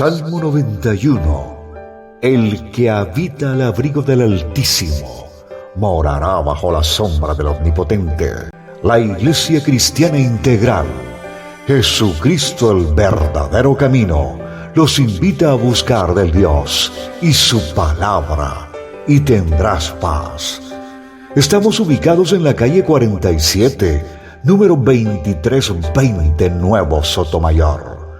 Salmo 91. El que habita al abrigo del Altísimo morará bajo la sombra del Omnipotente. La Iglesia Cristiana Integral, Jesucristo el verdadero camino, los invita a buscar del Dios y su palabra, y tendrás paz. Estamos ubicados en la calle 47, número 2320, Nuevo Sotomayor.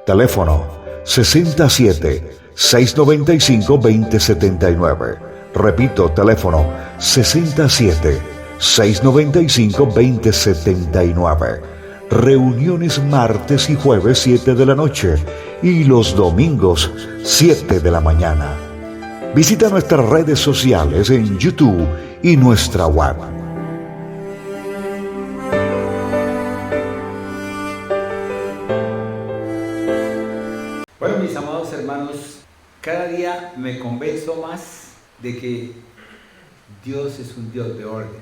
Teléfono 67-695-2079. Repito, teléfono 67-695-2079. Reuniones martes y jueves 7 de la noche y los domingos 7 de la mañana. Visita nuestras redes sociales en YouTube y nuestra web. Bueno, mis amados hermanos, cada día me convenzo más de que Dios es un Dios de orden.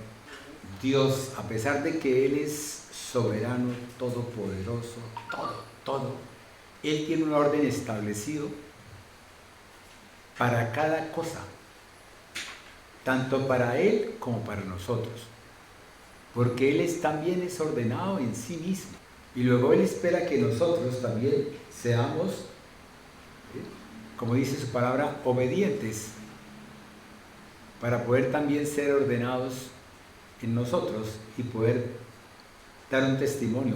Dios, a pesar de que Él es soberano, todopoderoso, todo, Él tiene un orden establecido para cada cosa, tanto para Él como para nosotros, porque Él también es ordenado en sí mismo, y luego Él espera que nosotros también seamos, como dice su palabra, obedientes, para poder también ser ordenados en nosotros y poder dar un testimonio,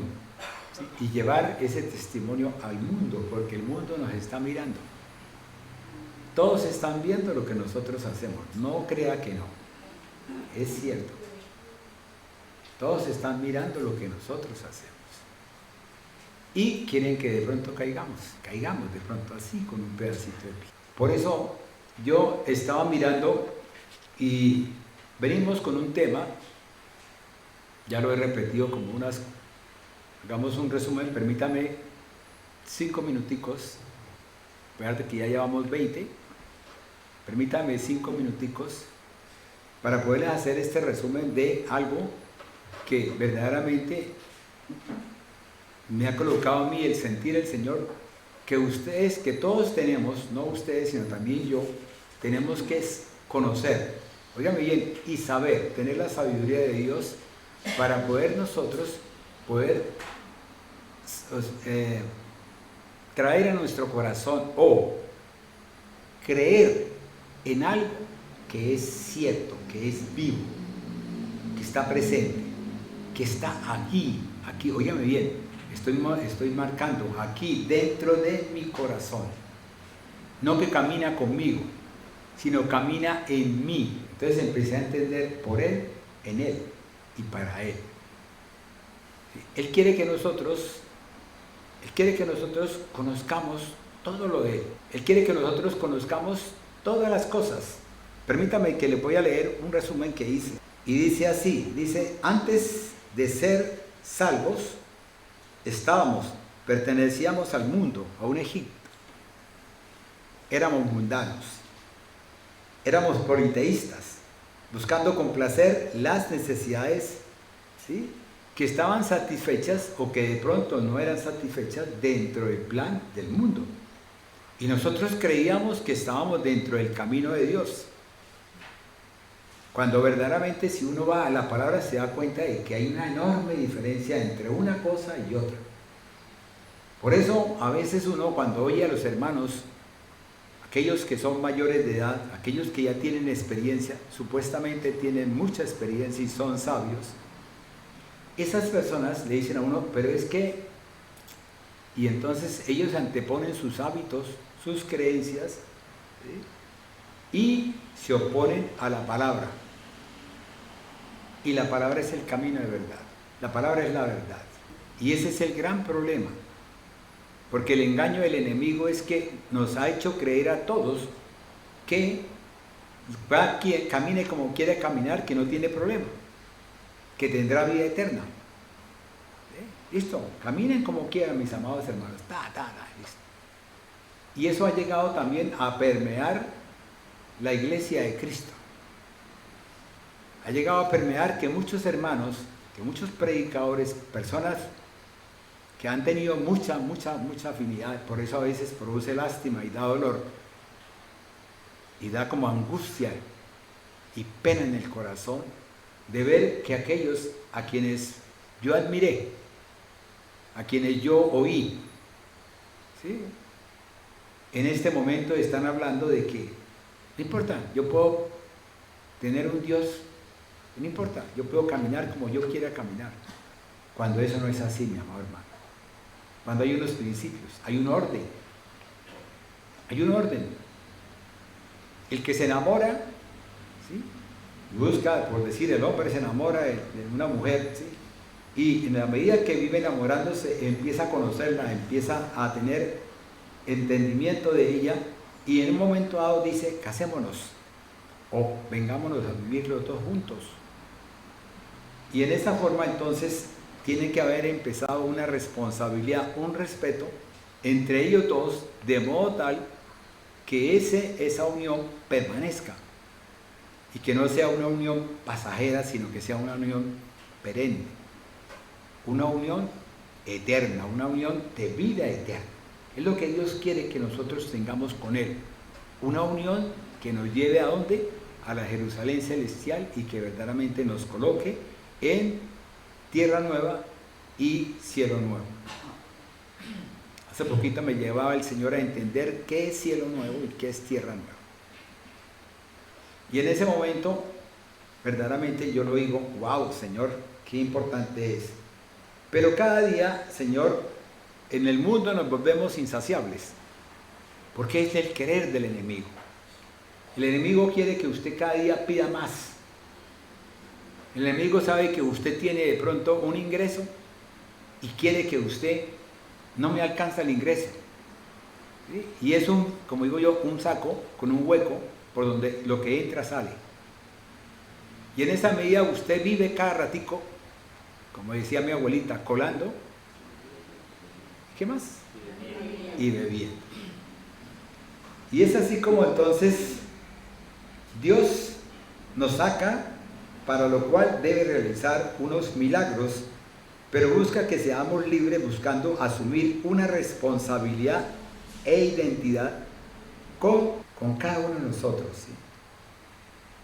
¿sí? Y llevar ese testimonio al mundo, porque el mundo nos está mirando. Todos están viendo lo que nosotros hacemos, no crea que no, es cierto. Todos están mirando lo que nosotros hacemos. Y quieren que de pronto caigamos de pronto así, con un pedacito de piel. Por eso yo estaba mirando y venimos con un tema, ya lo he repetido como hagamos un resumen, permítame 5 minuticos, fíjate que ya llevamos 20, permítame 5 minuticos para poderles hacer este resumen de algo que verdaderamente me ha colocado a mí el sentir el Señor, que ustedes, que todos tenemos, no ustedes sino también yo, tenemos que conocer, óigame bien, y saber, tener la sabiduría de Dios para poder nosotros traer a nuestro corazón o creer en algo que es cierto, que es vivo, que está presente, que está aquí, óigame bien, estoy marcando aquí dentro de mi corazón, no que camina conmigo, sino camina en mí. Entonces empecé a entender por Él, en Él y para Él. Él quiere que nosotros conozcamos todo lo de Él. Él quiere que nosotros conozcamos todas las cosas. Permítame que le voy a leer un resumen que hice. Y dice así, antes de ser salvos, pertenecíamos al mundo, a un Egipto. Éramos mundanos, éramos politeístas, buscando complacer las necesidades, ¿sí?, que estaban satisfechas o que de pronto no eran satisfechas dentro del plan del mundo. Y nosotros creíamos que estábamos dentro del camino de Dios, cuando verdaderamente si uno va a la palabra se da cuenta de que hay una enorme diferencia entre una cosa y otra. Por eso a veces uno cuando oye a los hermanos, aquellos que son mayores de edad, aquellos que ya tienen experiencia, supuestamente tienen mucha experiencia y son sabios, esas personas le dicen a uno, pero es que, y entonces ellos anteponen sus hábitos, sus creencias, ¿sí?, y se oponen a la palabra. Y la palabra es el camino de verdad. La palabra es la verdad. Y ese es el gran problema. Porque el engaño del enemigo es que nos ha hecho creer a todos que camine como quiere caminar, que no tiene problema, que tendrá vida eterna. Listo, caminen como quieran, mis amados hermanos. Listo. Y eso ha llegado también a permear la iglesia de Cristo. Ha llegado a permear que muchos hermanos, que muchos predicadores, personas que han tenido mucha afinidad, por eso a veces produce lástima y da dolor, y da como angustia y pena en el corazón de ver que aquellos a quienes yo admiré, a quienes yo oí, ¿sí?, en este momento están hablando de que no importa, yo puedo tener un Dios, no importa, yo puedo caminar como yo quiera caminar, cuando eso no es así, mi amado hermano. Cuando hay unos principios, hay un orden, el que se enamora, ¿sí?, busca, por decir, el hombre se enamora de una mujer, ¿sí?, y en la medida que vive enamorándose empieza a conocerla, empieza a tener entendimiento de ella, y en un momento dado dice, casémonos o vengámonos a vivir los dos juntos. Y en esta forma entonces tiene que haber empezado una responsabilidad, un respeto entre ellos dos, de modo tal que esa unión permanezca y que no sea una unión pasajera, sino que sea una unión perenne, una unión eterna, una unión de vida eterna. Es lo que Dios quiere que nosotros tengamos con Él, una unión que nos lleve ¿a dónde? A la Jerusalén celestial, y que verdaderamente nos coloque en tierra nueva y cielo nuevo. Hace poquito me llevaba el Señor a entender qué es cielo nuevo y qué es tierra nueva. Y en ese momento, verdaderamente yo lo digo, wow, Señor, qué importante es. Pero cada día, Señor, en el mundo nos volvemos insaciables, porque es el querer del enemigo. El enemigo quiere que usted cada día pida más. El enemigo sabe que usted tiene de pronto un ingreso y quiere que usted no me alcanza el ingreso, ¿sí? Y es como digo yo, un saco con un hueco por donde lo que entra sale. Y en esa medida usted vive cada ratico, como decía mi abuelita, colando. ¿Qué más? Y bebiendo. Y es así como entonces Dios nos saca, para lo cual debe realizar unos milagros, pero busca que seamos libres, buscando asumir una responsabilidad e identidad con cada uno de nosotros, ¿sí?,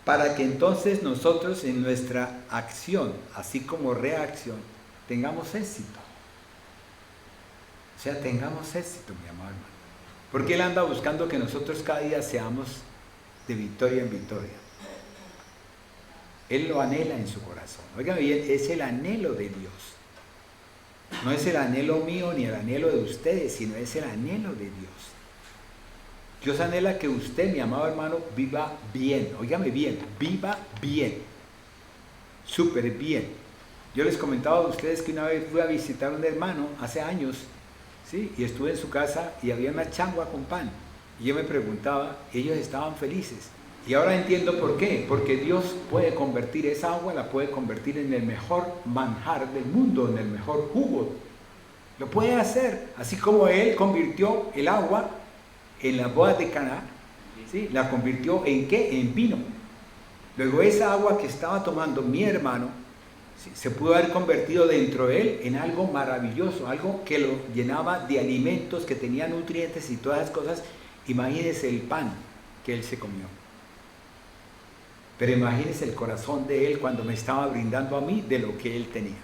para que entonces nosotros en nuestra acción, así como reacción, tengamos éxito. O sea, tengamos éxito, mi amado hermano. Porque Él anda buscando que nosotros cada día seamos de victoria en victoria. Él lo anhela en su corazón. Oigan bien, es el anhelo de Dios. No es el anhelo mío ni el anhelo de ustedes, sino es el anhelo de Dios. Dios anhela que usted, mi amado hermano, viva bien. Óigame bien, viva bien. Súper bien. Yo les comentaba a ustedes que una vez fui a visitar a un hermano hace años, ¿sí?, y estuve en su casa y había una changua con pan. Y yo me preguntaba, ellos estaban felices. Y ahora entiendo por qué. Porque Dios puede convertir esa agua, la puede convertir en el mejor manjar del mundo, en el mejor jugo. Lo puede hacer. Así como Él convirtió el agua en las bodas de Caná, ¿sí?, la convirtió ¿en qué? En vino. Luego esa agua que estaba tomando mi hermano, ¿sí?, se pudo haber convertido dentro de él en algo maravilloso, algo que lo llenaba de alimentos, que tenía nutrientes y todas las cosas. Imagínese el pan que él se comió. Pero imagínese el corazón de él cuando me estaba brindando a mí de lo que él tenía.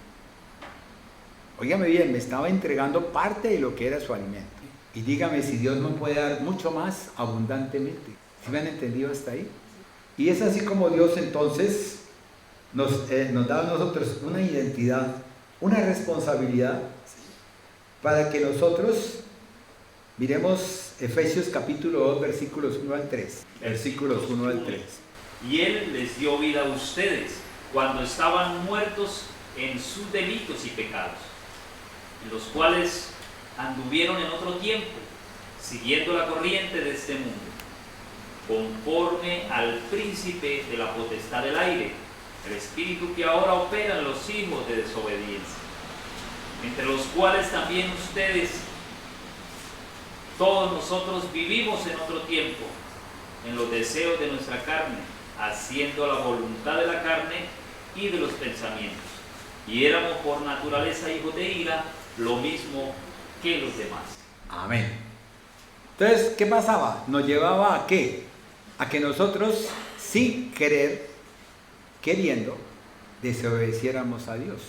Óigame bien, me estaba entregando parte de lo que era su alimento. Y dígame si Dios no puede dar mucho más abundantemente. ¿Sí me han entendido hasta ahí? Y es así como Dios entonces nos da a nosotros una identidad, una responsabilidad, para que nosotros miremos Efesios capítulo 2, versículos 1 al 3. Versículos 1 al 3. Y Él les dio vida a ustedes cuando estaban muertos en sus delitos y pecados, en los cuales anduvieron en otro tiempo, siguiendo la corriente de este mundo, conforme al príncipe de la potestad del aire, el espíritu que ahora opera en los hijos de desobediencia, entre los cuales también ustedes, todos nosotros, vivimos en otro tiempo, en los deseos de nuestra carne, haciendo la voluntad de la carne y de los pensamientos. Y éramos por naturaleza hijos de ira, lo mismo que los demás. Amén. Entonces, ¿qué pasaba? Nos llevaba a qué? A que nosotros, sin querer, queriendo, desobedeciéramos a Dios.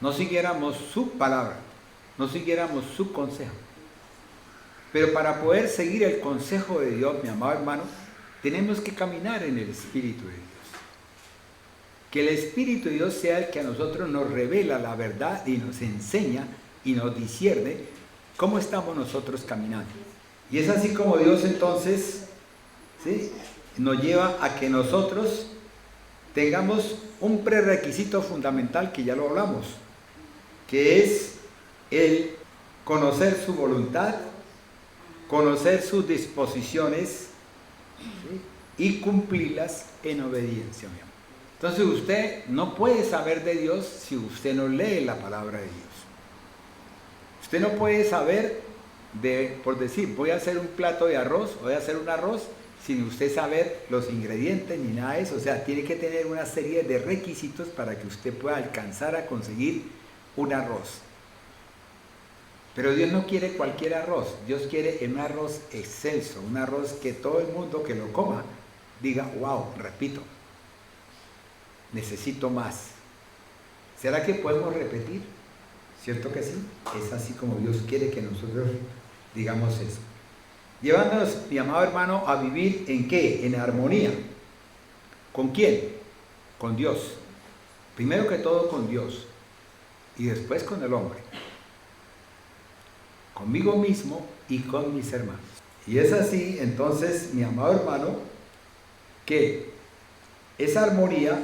No siguiéramos su palabra, no siguiéramos su consejo. Pero para poder seguir el consejo de Dios, mi amado hermano, tenemos que caminar en el Espíritu de Dios. Que el Espíritu de Dios sea el que a nosotros nos revela la verdad y nos enseña y nos discierne cómo estamos nosotros caminando. Y es así como Dios entonces, ¿sí?, nos lleva a que nosotros tengamos un prerequisito fundamental que ya lo hablamos, que es el conocer su voluntad, conocer sus disposiciones, ¿sí?, y cumplirlas en obediencia. Entonces usted no puede saber de Dios si usted no lee la palabra de Dios. Usted no puede saber por decir, voy a hacer un plato de arroz, voy a hacer un arroz, sin usted saber los ingredientes ni nada de eso. O sea, tiene que tener una serie de requisitos para que usted pueda alcanzar a conseguir un arroz. Pero Dios no quiere cualquier arroz, Dios quiere un arroz excelso, un arroz que todo el mundo que lo coma diga, wow, repito, necesito más. ¿Será que podemos repetir? ¿Cierto que sí? Es así como Dios quiere que nosotros digamos eso. Llevándonos, mi amado hermano, a vivir ¿en qué? En armonía. ¿Con quién? Con Dios. Primero que todo con Dios y después con el hombre. Conmigo mismo y con mis hermanos. Y es así, entonces, mi amado hermano, que esa armonía,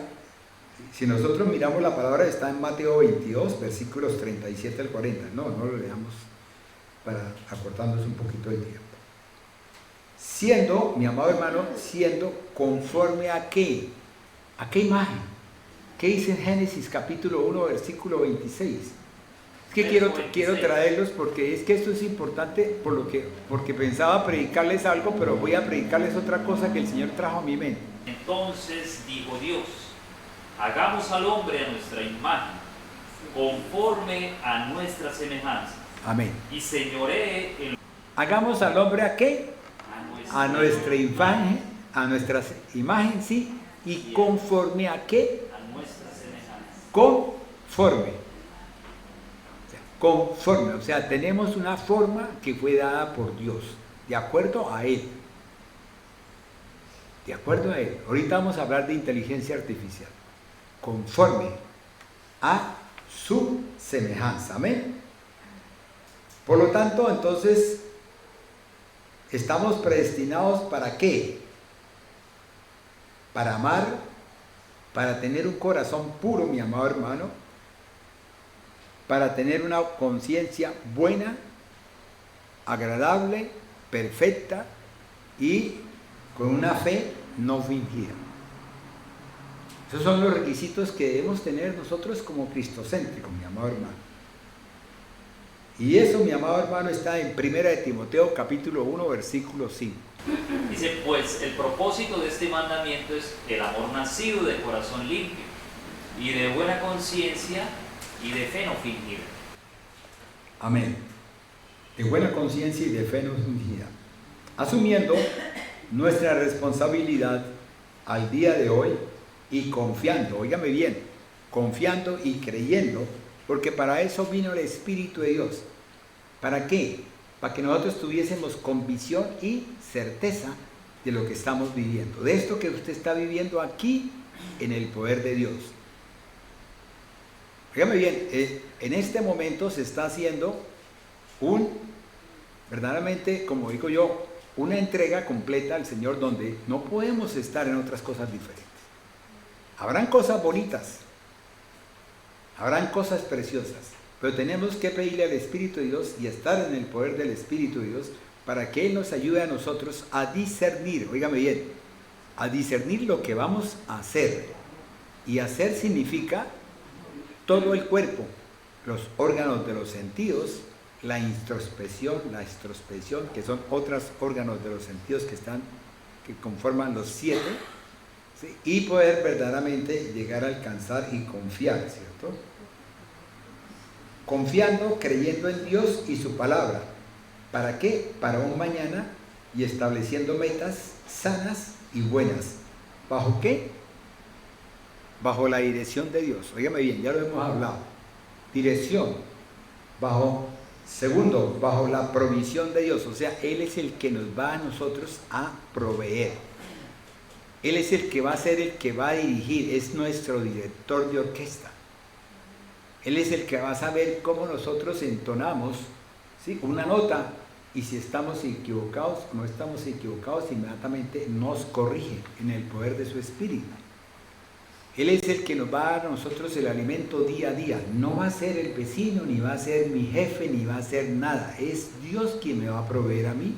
si nosotros miramos la palabra, está en Mateo 22, versículos 37 al 40. No lo leamos para acortarnos un poquito el tiempo. Siendo, mi amado hermano, siendo conforme a qué? ¿A qué imagen? ¿Qué dice en Génesis capítulo 1, versículo 26? Es que quiero traerlos porque es que esto es importante porque pensaba predicarles algo, pero voy a predicarles otra cosa que el Señor trajo a mi mente. Entonces dijo Dios, hagamos al hombre a nuestra imagen, conforme a nuestra semejanza. Amén. Y señoree en... Hagamos al hombre ¿a qué? A nuestra imagen, sí, y conforme a qué? A nuestra semejanza. Conforme, o sea, tenemos una forma que fue dada por Dios, de acuerdo a Él. De acuerdo a Él. Ahorita vamos a hablar de inteligencia artificial. Conforme a su semejanza. Amén. Por lo tanto, entonces, estamos predestinados ¿para qué? Para amar, para tener un corazón puro, mi amado hermano, para tener una conciencia buena, agradable, perfecta y con una fe no fingida. Esos son los requisitos que debemos tener nosotros como cristocéntricos, mi amado hermano. Y eso, mi amado hermano, está en 1 de Timoteo capítulo 1, versículo 5. Dice, pues el propósito de este mandamiento es el amor nacido de corazón limpio y de buena conciencia y de fe no fingida. Amén. De buena conciencia y de fe no fingida. Asumiendo nuestra responsabilidad al día de hoy y confiando, óigame bien, confiando y creyendo, porque para eso vino el Espíritu de Dios. ¿Para qué? Para que nosotros tuviésemos convicción y certeza de lo que estamos viviendo, de esto que usted está viviendo aquí en el poder de Dios. Fíjame bien, en este momento se está haciendo verdaderamente, como digo yo, una entrega completa al Señor donde no podemos estar en otras cosas diferentes. Habrán cosas bonitas, habrán cosas preciosas, pero tenemos que pedirle al Espíritu de Dios y estar en el poder del Espíritu de Dios para que Él nos ayude a nosotros a discernir, óigame bien, a discernir lo que vamos a hacer. Y hacer significa todo el cuerpo, los órganos de los sentidos, la introspección, que son otros órganos de los sentidos que conforman los 7, ¿sí? Y poder verdaderamente llegar a alcanzar y confiar, ¿cierto? confiando, creyendo en Dios y su palabra. ¿Para qué? Para un mañana y estableciendo metas sanas y buenas. ¿Bajo qué? Bajo la dirección de Dios. Óigame bien, ya lo hemos hablado. Dirección. Segundo, bajo la provisión de Dios. O sea, Él es el que nos va a nosotros a proveer. Él es el que va a ser el que va a dirigir. Es nuestro director de orquesta. Él es el que va a saber cómo nosotros entonamos, ¿sí?, una nota, y si estamos equivocados o no estamos equivocados, inmediatamente nos corrige en el poder de su Espíritu. Él es el que nos va a dar a nosotros el alimento día a día. No va a ser el vecino, ni va a ser mi jefe, ni va a ser nada. Es Dios quien me va a proveer a mí.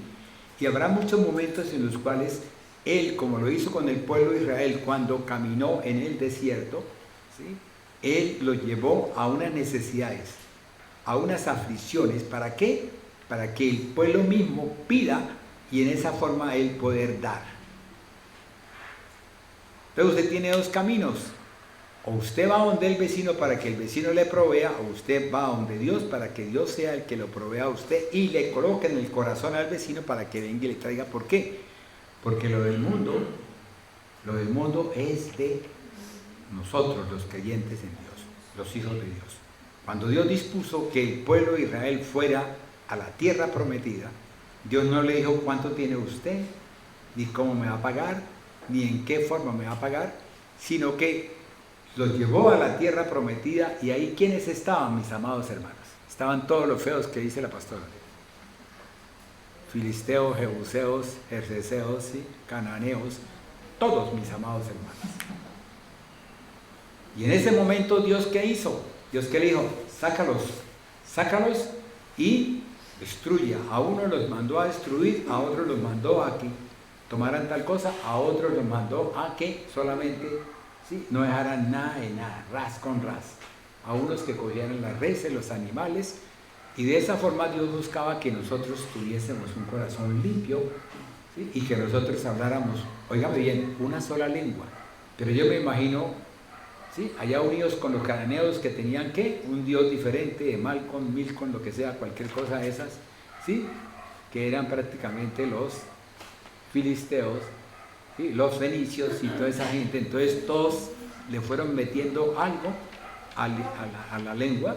Y habrá muchos momentos en los cuales Él, como lo hizo con el pueblo de Israel cuando caminó en el desierto, ¿sí?, Él lo llevó a unas necesidades, a unas aflicciones. ¿Para qué? Para que el pueblo mismo pida y en esa forma Él poder dar. Entonces usted tiene dos caminos. O usted va a donde el vecino para que el vecino le provea, o usted va a donde Dios para que Dios sea el que lo provea a usted y le coloque en el corazón al vecino para que venga y le traiga. ¿Por qué? Porque lo del mundo es de nosotros, los creyentes en Dios, los hijos de Dios. Cuando Dios dispuso que el pueblo de Israel fuera a la tierra prometida, Dios no le dijo cuánto tiene usted, ni cómo me va a pagar, ni en qué forma me va a pagar, sino que los llevó a la tierra prometida. Y ahí, ¿quiénes estaban, mis amados hermanos? Estaban todos los feos que dice la pastora: filisteos, jebuseos, jerseseos, ¿sí?, cananeos, todos, mis amados hermanos. Y en ese momento, ¿Dios qué hizo? Dios qué le dijo: sácalos y destruya. A unos los mandó a destruir, a otros los mandó a que tomaran tal cosa, a otros los mandó a que solamente, ¿sí?, no dejaran nada de nada, ras con ras. A unos que cogieran las reses, los animales, y de esa forma Dios buscaba que nosotros tuviésemos un corazón limpio, ¿sí?, y que nosotros habláramos, óigame bien, una sola lengua. Pero yo me imagino, ¿sí?, allá unidos con los cananeos que tenían ¿qué? Un Dios diferente, de Malcon, Milcon, lo que sea, cualquier cosa de esas, ¿sí?, que eran prácticamente los filisteos, ¿sí?, los fenicios y toda esa gente. Entonces todos le fueron metiendo algo a la lengua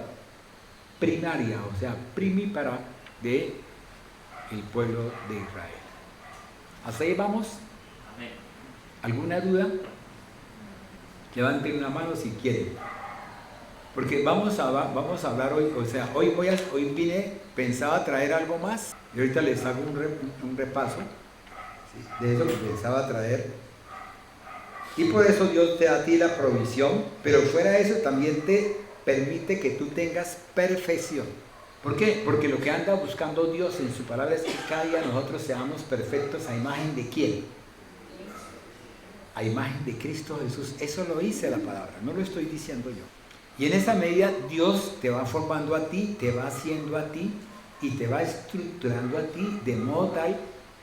primaria, o sea, primípara de el pueblo de Israel. ¿Hasta ahí vamos? Amén. ¿Alguna duda? Levanten una mano si quieren, porque vamos a hablar hoy. O sea, hoy pensaba traer algo más, y ahorita les hago un repaso, ¿sí?, de eso que pensaba traer. Y por eso Dios te da a ti la provisión, pero fuera de eso también te permite que tú tengas perfección. ¿Por qué? Porque lo que anda buscando Dios en su palabra es que cada día nosotros seamos perfectos. ¿A imagen de quién? A imagen de Cristo Jesús. Eso lo dice la palabra, no lo estoy diciendo yo. Y en esa medida Dios te va formando a ti, te va haciendo a ti y te va estructurando a ti de modo tal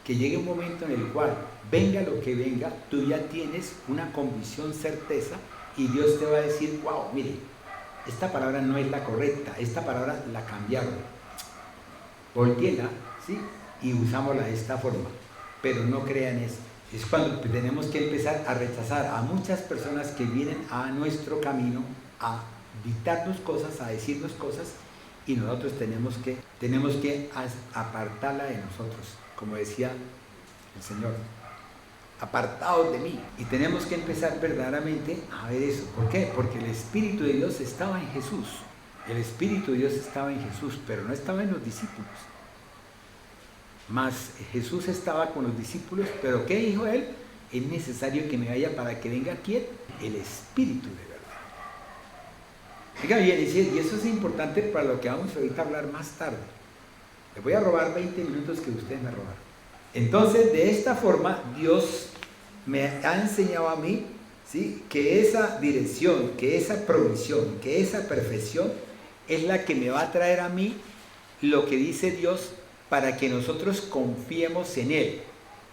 que llegue un momento en el cual, venga lo que venga, tú ya tienes una convicción, certeza, y Dios te va a decir: wow, mire, esta palabra no es la correcta, esta palabra la cambiaron, voltéela, ¿sí?, y usámosla de esta forma, pero no crean eso. Es cuando tenemos que empezar a rechazar a muchas personas que vienen a nuestro camino a dictarnos cosas, a decirnos cosas, y nosotros tenemos que apartarla de nosotros, como decía el Señor: apartados de mí. Y tenemos que empezar verdaderamente a ver eso. ¿Por qué? Porque el Espíritu de Dios estaba en Jesús. El Espíritu de Dios estaba en Jesús, pero no estaba en los discípulos. Más Jesús estaba con los discípulos, pero ¿qué dijo Él? Es necesario que me vaya para que venga ¿quién? El Espíritu de verdad. Oiga bien, y eso es importante para lo que vamos ahorita a hablar más tarde. Les voy a robar 20 minutos que ustedes me robaron. Entonces, de esta forma, Dios me ha enseñado a mí, ¿sí?, que esa dirección, que esa provisión, que esa perfección es la que me va a traer a mí lo que dice Dios, para que nosotros confiemos en Él.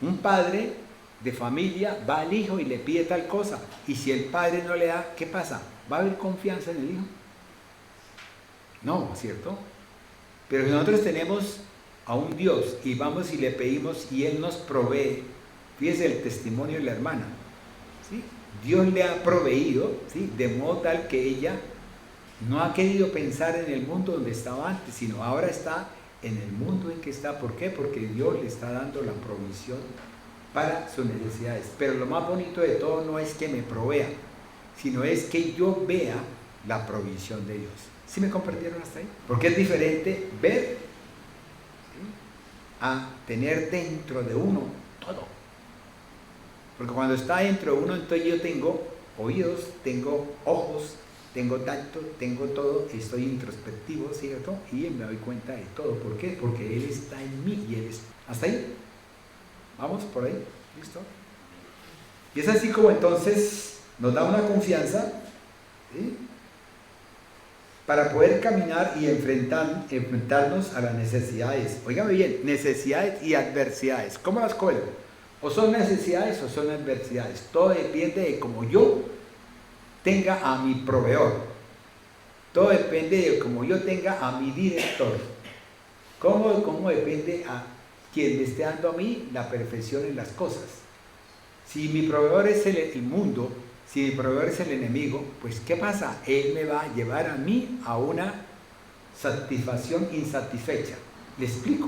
Un padre de familia va al hijo y le pide tal cosa, y si el padre no le da, ¿qué pasa? ¿Va a haber confianza en el hijo? No, ¿cierto? Pero si nosotros tenemos a un Dios y vamos y le pedimos y Él nos provee, fíjese el testimonio de la hermana, ¿sí? Dios le ha proveído, ¿sí? De modo tal que ella no ha querido pensar en el mundo donde estaba antes, sino ahora está en el mundo en que está. ¿Por qué? Porque Dios le está dando la provisión para sus necesidades. Pero lo más bonito de todo no es que me provea, sino es que yo vea la provisión de Dios. ¿Sí me comprendieron hasta ahí? Porque es diferente ver, ¿sí?, a tener dentro de uno todo. Porque cuando está dentro de uno, entonces yo tengo oídos, tengo ojos, tengo tacto, tengo todo, estoy introspectivo, ¿cierto? Y me doy cuenta de todo. ¿Por qué? Porque Él está en mí y Él es... ¿Hasta ahí? ¿Vamos por ahí? ¿Listo? Y es así como entonces nos da una confianza, ¿sí?, para poder caminar y enfrentarnos a las necesidades. Óigame bien, necesidades y adversidades. ¿Cómo las cuelgo? O son necesidades o son adversidades. Todo depende de cómo yo tenga a mi proveedor. Todo depende de cómo yo tenga a mi director. ¿Cómo depende a quien me esté dando a mí la perfección en las cosas? Si mi proveedor es el mundo, si mi proveedor es el enemigo, pues ¿qué pasa? Él me va a llevar a mí a una satisfacción insatisfecha. ¿Le explico?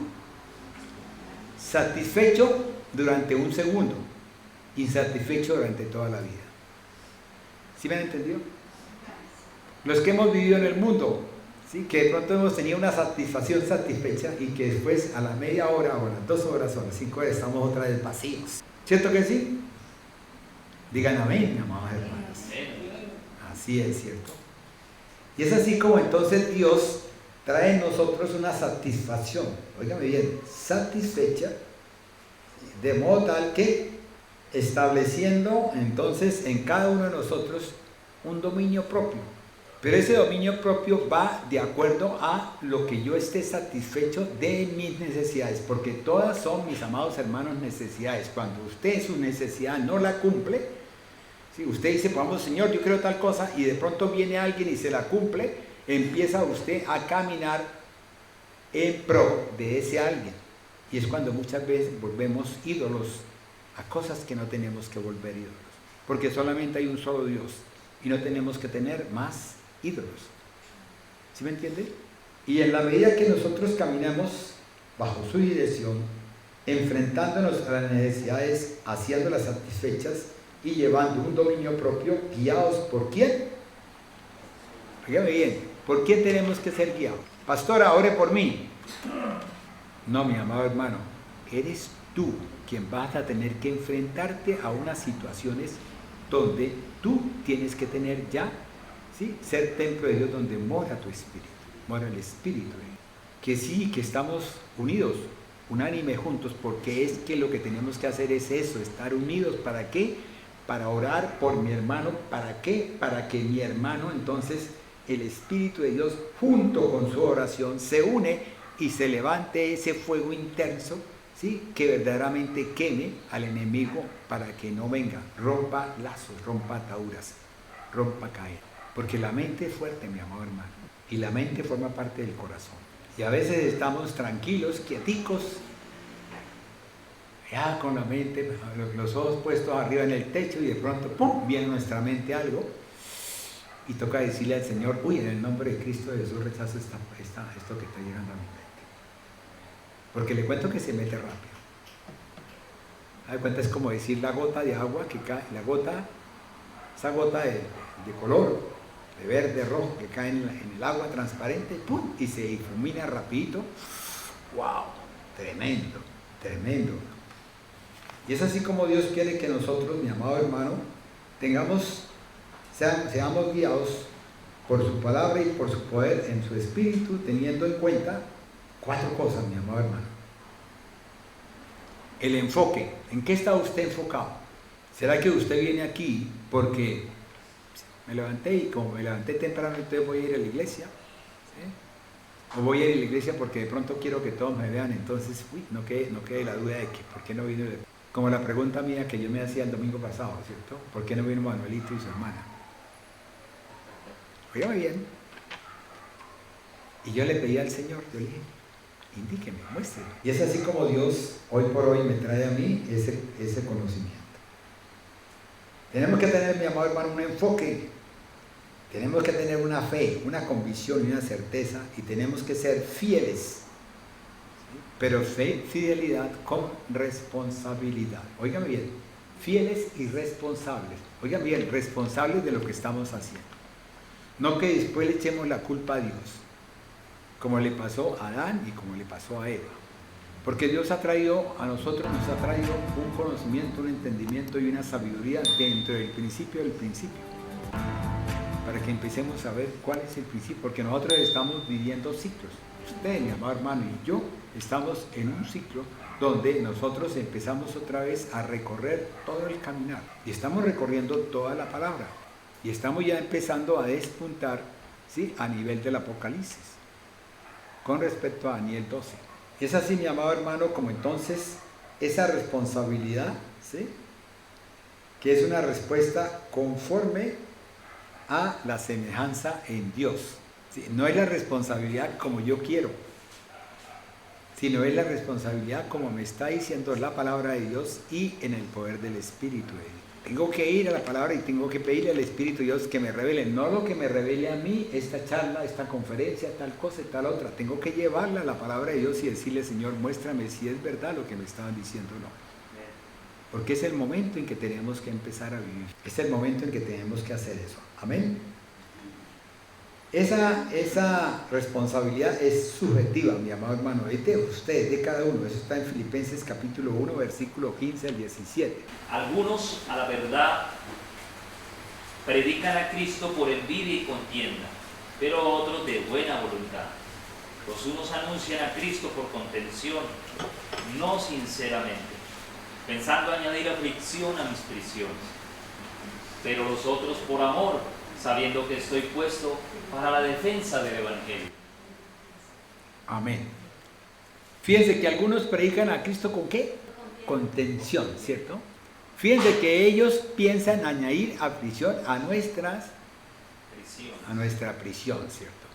Satisfecho durante un segundo, insatisfecho durante toda la vida. ¿Sí me han entendido? Los que hemos vivido en el mundo, ¿sí?, que de pronto hemos tenido una satisfacción satisfecha y que después a la media hora o a las 2 horas o a las 5 horas estamos otra vez vacíos. ¿Cierto que sí? Digan amén, mi amados hermanos. Así es, ¿cierto? Y es así como entonces Dios trae en nosotros una satisfacción, óigame bien, satisfecha, de modo tal que estableciendo entonces en cada uno de nosotros un dominio propio. Pero ese dominio propio va de acuerdo a lo que yo esté satisfecho de mis necesidades, porque todas son, mis amados hermanos, necesidades. Cuando usted su necesidad no la cumple, si usted dice, vamos, Señor, yo quiero tal cosa, y de pronto viene alguien y se la cumple, empieza usted a caminar en pro de ese alguien. Y es cuando muchas veces volvemos ídolos a cosas que no tenemos que volver ídolos, porque solamente hay un solo Dios y no tenemos que tener más ídolos. ¿Sí me entiende? Y en la medida que nosotros caminamos bajo su dirección, enfrentándonos a las necesidades, haciéndolas satisfechas y llevando un dominio propio, guiados por ¿quién? Fíjame bien, ¿por quién tenemos que ser guiados? Pastora, ore por mí. No, mi amado hermano, eres tú quien vas a tener que enfrentarte a unas situaciones donde tú tienes que tener ya, ¿sí?, ser templo de Dios, donde mora tu espíritu, mora el espíritu de Dios. Que sí, que estamos unidos, unánime juntos, porque es que lo que tenemos que hacer es eso, estar unidos. ¿Para qué? Para orar por mi hermano. ¿Para qué? Para que mi hermano, entonces, el espíritu de Dios, junto con su oración, se une y se levante ese fuego intenso, ¿sí?, que verdaderamente queme al enemigo para que no venga, rompa lazos, rompa ataduras, rompa caer. Porque la mente es fuerte, mi amado hermano, y la mente forma parte del corazón. Y a veces estamos tranquilos, quieticos, ya con la mente, los ojos puestos arriba en el techo, y de pronto, ¡pum!, viene a nuestra mente algo, y toca decirle al Señor, uy, en el nombre de Cristo Jesús rechazo esto que está llegando a mi mente. Porque le cuento que se mete rápido. A ver, cuenta, es como decir la gota de agua que cae, esa gota de color, de verde, rojo, que cae en el agua transparente, ¡pum!, y se difumina rapidito. ¡Wow! Tremendo, tremendo. Y es así como Dios quiere que nosotros, mi amado hermano, seamos guiados por su palabra y por su poder en su espíritu, teniendo en cuenta 4 cosas, mi amado hermano. El enfoque. ¿En qué está usted enfocado? ¿Será que usted viene aquí porque me levanté y como me levanté temprano, entonces voy a ir a la iglesia? ¿Sí? O voy a ir a la iglesia porque de pronto quiero que todos me vean, entonces no quede la duda de que ¿por qué no vino? Como la pregunta mía que yo me hacía el domingo pasado, ¿cierto? ¿Por qué no vino Manuelito y su hermana? Óigame bien. Y yo le pedí al Señor, yo le dije, indíqueme, muéstreme. Y es así como Dios hoy por hoy me trae a mí ese conocimiento. Tenemos que tener, mi amado hermano, un enfoque. Tenemos que tener una fe, una convicción y una certeza, y tenemos que ser fieles. ¿Sí? Pero fe, fidelidad con responsabilidad. Óigame bien, fieles y responsables. Oigan bien, responsables de lo que estamos haciendo. No que después le echemos la culpa a Dios, como le pasó a Adán y como le pasó a Eva. Porque Dios ha traído a nosotros, nos ha traído un conocimiento, un entendimiento y una sabiduría dentro del principio, para que empecemos a ver cuál es el principio, porque nosotros estamos viviendo ciclos. Usted, mi amado hermano, y yo estamos en un ciclo donde nosotros empezamos otra vez a recorrer todo el caminar, y estamos recorriendo toda la palabra, y estamos ya empezando a despuntar, ¿sí?, a nivel del Apocalipsis, con respecto a Daniel 12. Y es así, mi amado hermano, como entonces esa responsabilidad, ¿sí?, que es una respuesta conforme a la semejanza en Dios. ¿Sí? No es la responsabilidad como yo quiero, sino es la responsabilidad como me está diciendo la palabra de Dios y en el poder del Espíritu de Dios. Tengo que ir a la palabra y tengo que pedirle al Espíritu de Dios que me revele, no lo que me revele a mí, esta charla, esta conferencia, tal cosa y tal otra. Tengo que llevarla a la palabra de Dios y decirle, Señor, muéstrame si es verdad lo que me estaban diciendo o no. Porque es el momento en que tenemos que empezar a vivir. Es el momento en que tenemos que hacer eso. Amén. Esa responsabilidad es subjetiva, mi amado hermano, es de usted, de cada uno. Eso está en Filipenses capítulo 1, versículo 15 al 17. Algunos, a la verdad, predican a Cristo por envidia y contienda, pero otros de buena voluntad. Los unos anuncian a Cristo por contención, no sinceramente, pensando añadir aflicción a mis prisiones. Pero los otros por amor, sabiendo que estoy puesto para la defensa del Evangelio. Amén. Fíjense que algunos predican a Cristo ¿con qué? Contención, ¿cierto? Fíjense que ellos piensan añadir aflicción a nuestra prisión, ¿cierto?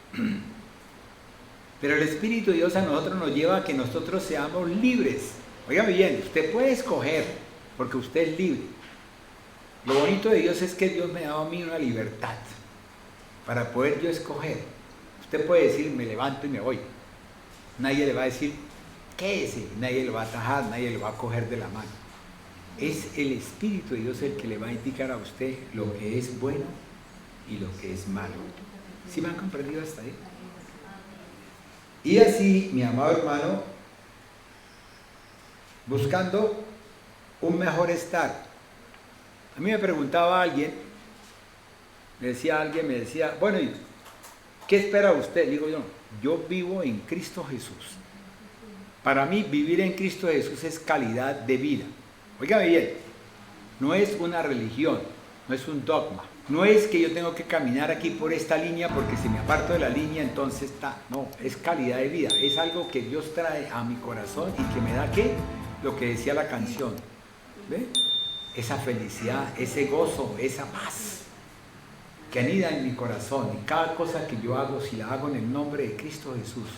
Pero el Espíritu de Dios a nosotros nos lleva a que nosotros seamos libres. Oiga bien, usted puede escoger, porque usted es libre. Lo bonito de Dios es que Dios me ha dado a mí una libertad para poder yo escoger. Usted puede decir, me levanto y me voy. Nadie le va a decir, quédese, nadie lo va a atajar, nadie lo va a coger de la mano. Es el Espíritu de Dios el que le va a indicar a usted lo que es bueno y lo que es malo. ¿Sí me han comprendido hasta ahí? Y así, mi amado hermano, buscando un mejor estar. A mí me preguntaba alguien, me decía, bueno, ¿qué espera usted? Digo yo vivo en Cristo Jesús. Para mí vivir en Cristo Jesús es calidad de vida. Óigame bien, no es una religión, no es un dogma. No es que yo tengo que caminar aquí por esta línea porque si me aparto de la línea entonces está. No, es calidad de vida, es algo que Dios trae a mi corazón y que me da ¿qué? Lo que decía la canción. ¿Ve? Esa felicidad, ese gozo, esa paz que anida en mi corazón. Y cada cosa que yo hago, si la hago en el nombre de Cristo Jesús,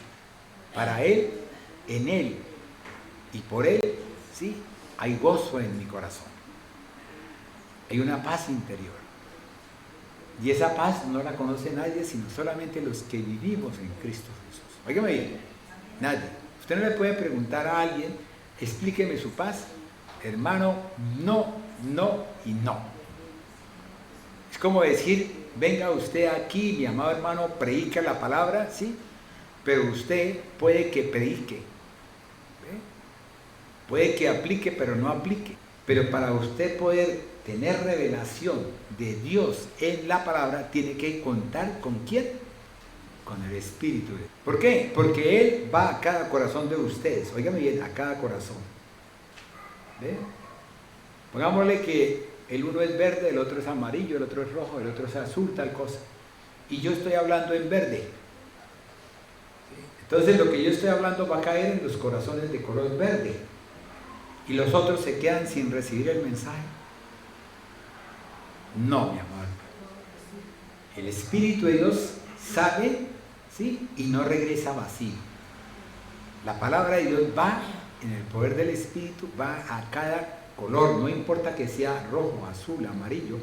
para Él, en Él y por Él, ¿sí?, hay gozo en mi corazón. Hay una paz interior. Y esa paz no la conoce nadie, sino solamente los que vivimos en Cristo Jesús. Óigame bien, nadie. Usted no le puede preguntar a alguien, explíqueme su paz. Hermano, no, no y no. Es como decir, venga usted aquí, mi amado hermano, predica la palabra, ¿sí? Pero usted puede que predique, ¿ve? Puede que aplique, pero no aplique. Pero para usted poder tener revelación de Dios en la palabra, tiene que contar ¿con quién? Con el Espíritu. ¿Por qué? Porque Él va a cada corazón de ustedes. Óigame bien, a cada corazón. ¿Ve? Pongámosle que el uno es verde, el otro es amarillo, el otro es rojo, el otro es azul, tal cosa. Y yo estoy hablando en verde. ¿Sí? Entonces lo que yo estoy hablando va a caer en los corazones de color verde. Y los otros se quedan sin recibir el mensaje. No, mi amor. El Espíritu de Dios sabe, ¿sí? Y no regresa vacío. La palabra de Dios va en el poder del Espíritu, va a cada color, no importa que sea rojo, azul, amarillo,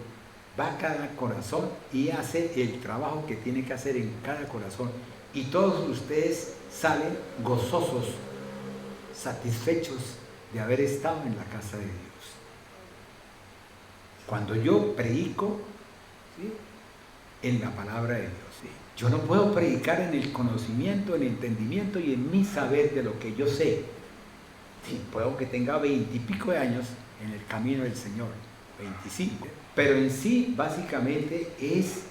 va a cada corazón y hace el trabajo que tiene que hacer en cada corazón. Y todos ustedes salen gozosos, satisfechos de haber estado en la casa de Dios. Cuando yo predico, ¿sí?, en la palabra de Dios, ¿sí?, yo no puedo predicar en el conocimiento, en el entendimiento y en mi saber de lo que yo sé. Sí, puedo que tenga 20 y pico de años en el camino del Señor, 25, pero en sí básicamente es,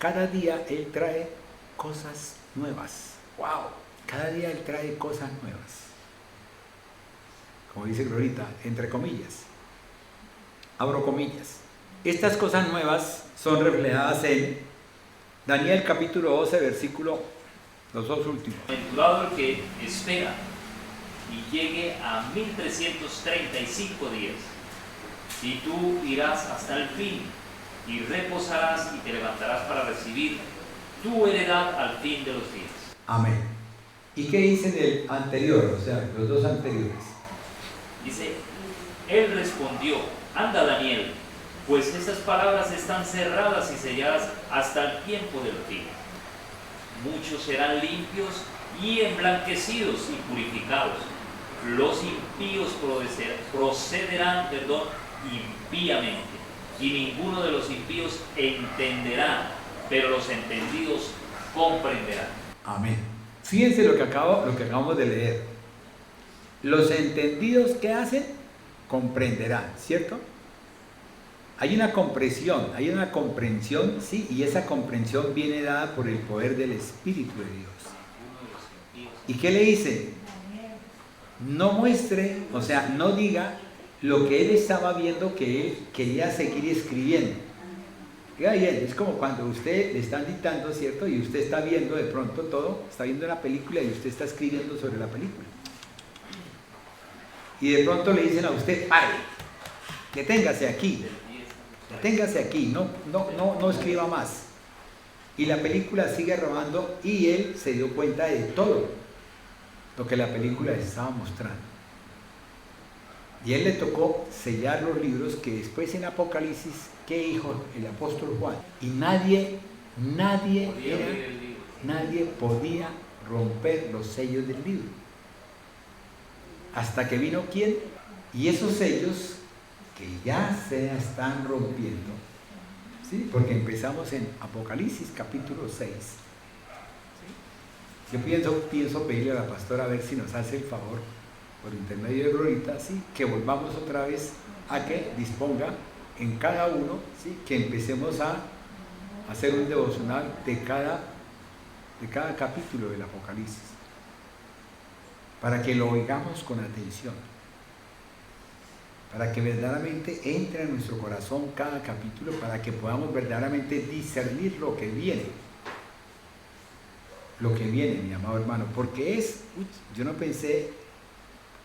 cada día Él trae cosas nuevas. ¡Wow! Cada día Él trae cosas nuevas. Como dice Glorita, entre comillas. Abro comillas. Estas cosas nuevas son reflejadas en Daniel capítulo 12, versículo, los dos últimos. Aventurado el que espera y llegue a 1335 días, y tú irás hasta el fin y reposarás y te levantarás para recibir tu heredad al fin de los días. Amén. ¿Y qué dice en el anterior? O sea, los dos anteriores. Dice, él respondió, anda Daniel, pues estas palabras están cerradas y selladas hasta el tiempo del fin. Muchos serán limpios y emblanquecidos y purificados. Los impíos procederán impíamente, y ninguno de los impíos entenderá, pero los entendidos comprenderán. Amén. Fíjense lo que acabamos de leer. Los entendidos, ¿qué hacen? Comprenderán, ¿cierto? Hay una comprensión, sí, y esa comprensión viene dada por el poder del Espíritu de Dios. ¿Y qué le dice? No muestre, o sea, no diga lo que él estaba viendo que él quería seguir escribiendo. Oiga bien, es como cuando usted le están dictando, ¿cierto? Y usted está viendo de pronto todo, está viendo una película y usted está escribiendo sobre la película. Y de pronto le dicen a usted, pare, deténgase aquí, no escriba más. Y la película sigue rodando y él se dio cuenta de todo lo que la película estaba mostrando. Y él le tocó sellar los libros que después en Apocalipsis, ¿qué dijo el apóstol Juan? Y nadie podía romper los sellos del libro. Hasta que vino ¿quién? Y esos sellos que ya se están rompiendo, ¿sí? Porque empezamos en Apocalipsis capítulo 6. Yo pienso pedirle a la pastora a ver si nos hace el favor, por intermedio de Glorita, ¿sí?, que volvamos otra vez a que disponga en cada uno, ¿sí?, que empecemos a hacer un devocional de cada capítulo del Apocalipsis, para que lo oigamos con atención, para que verdaderamente entre en nuestro corazón cada capítulo, para que podamos verdaderamente discernir lo que viene, mi amado hermano, porque yo no pensé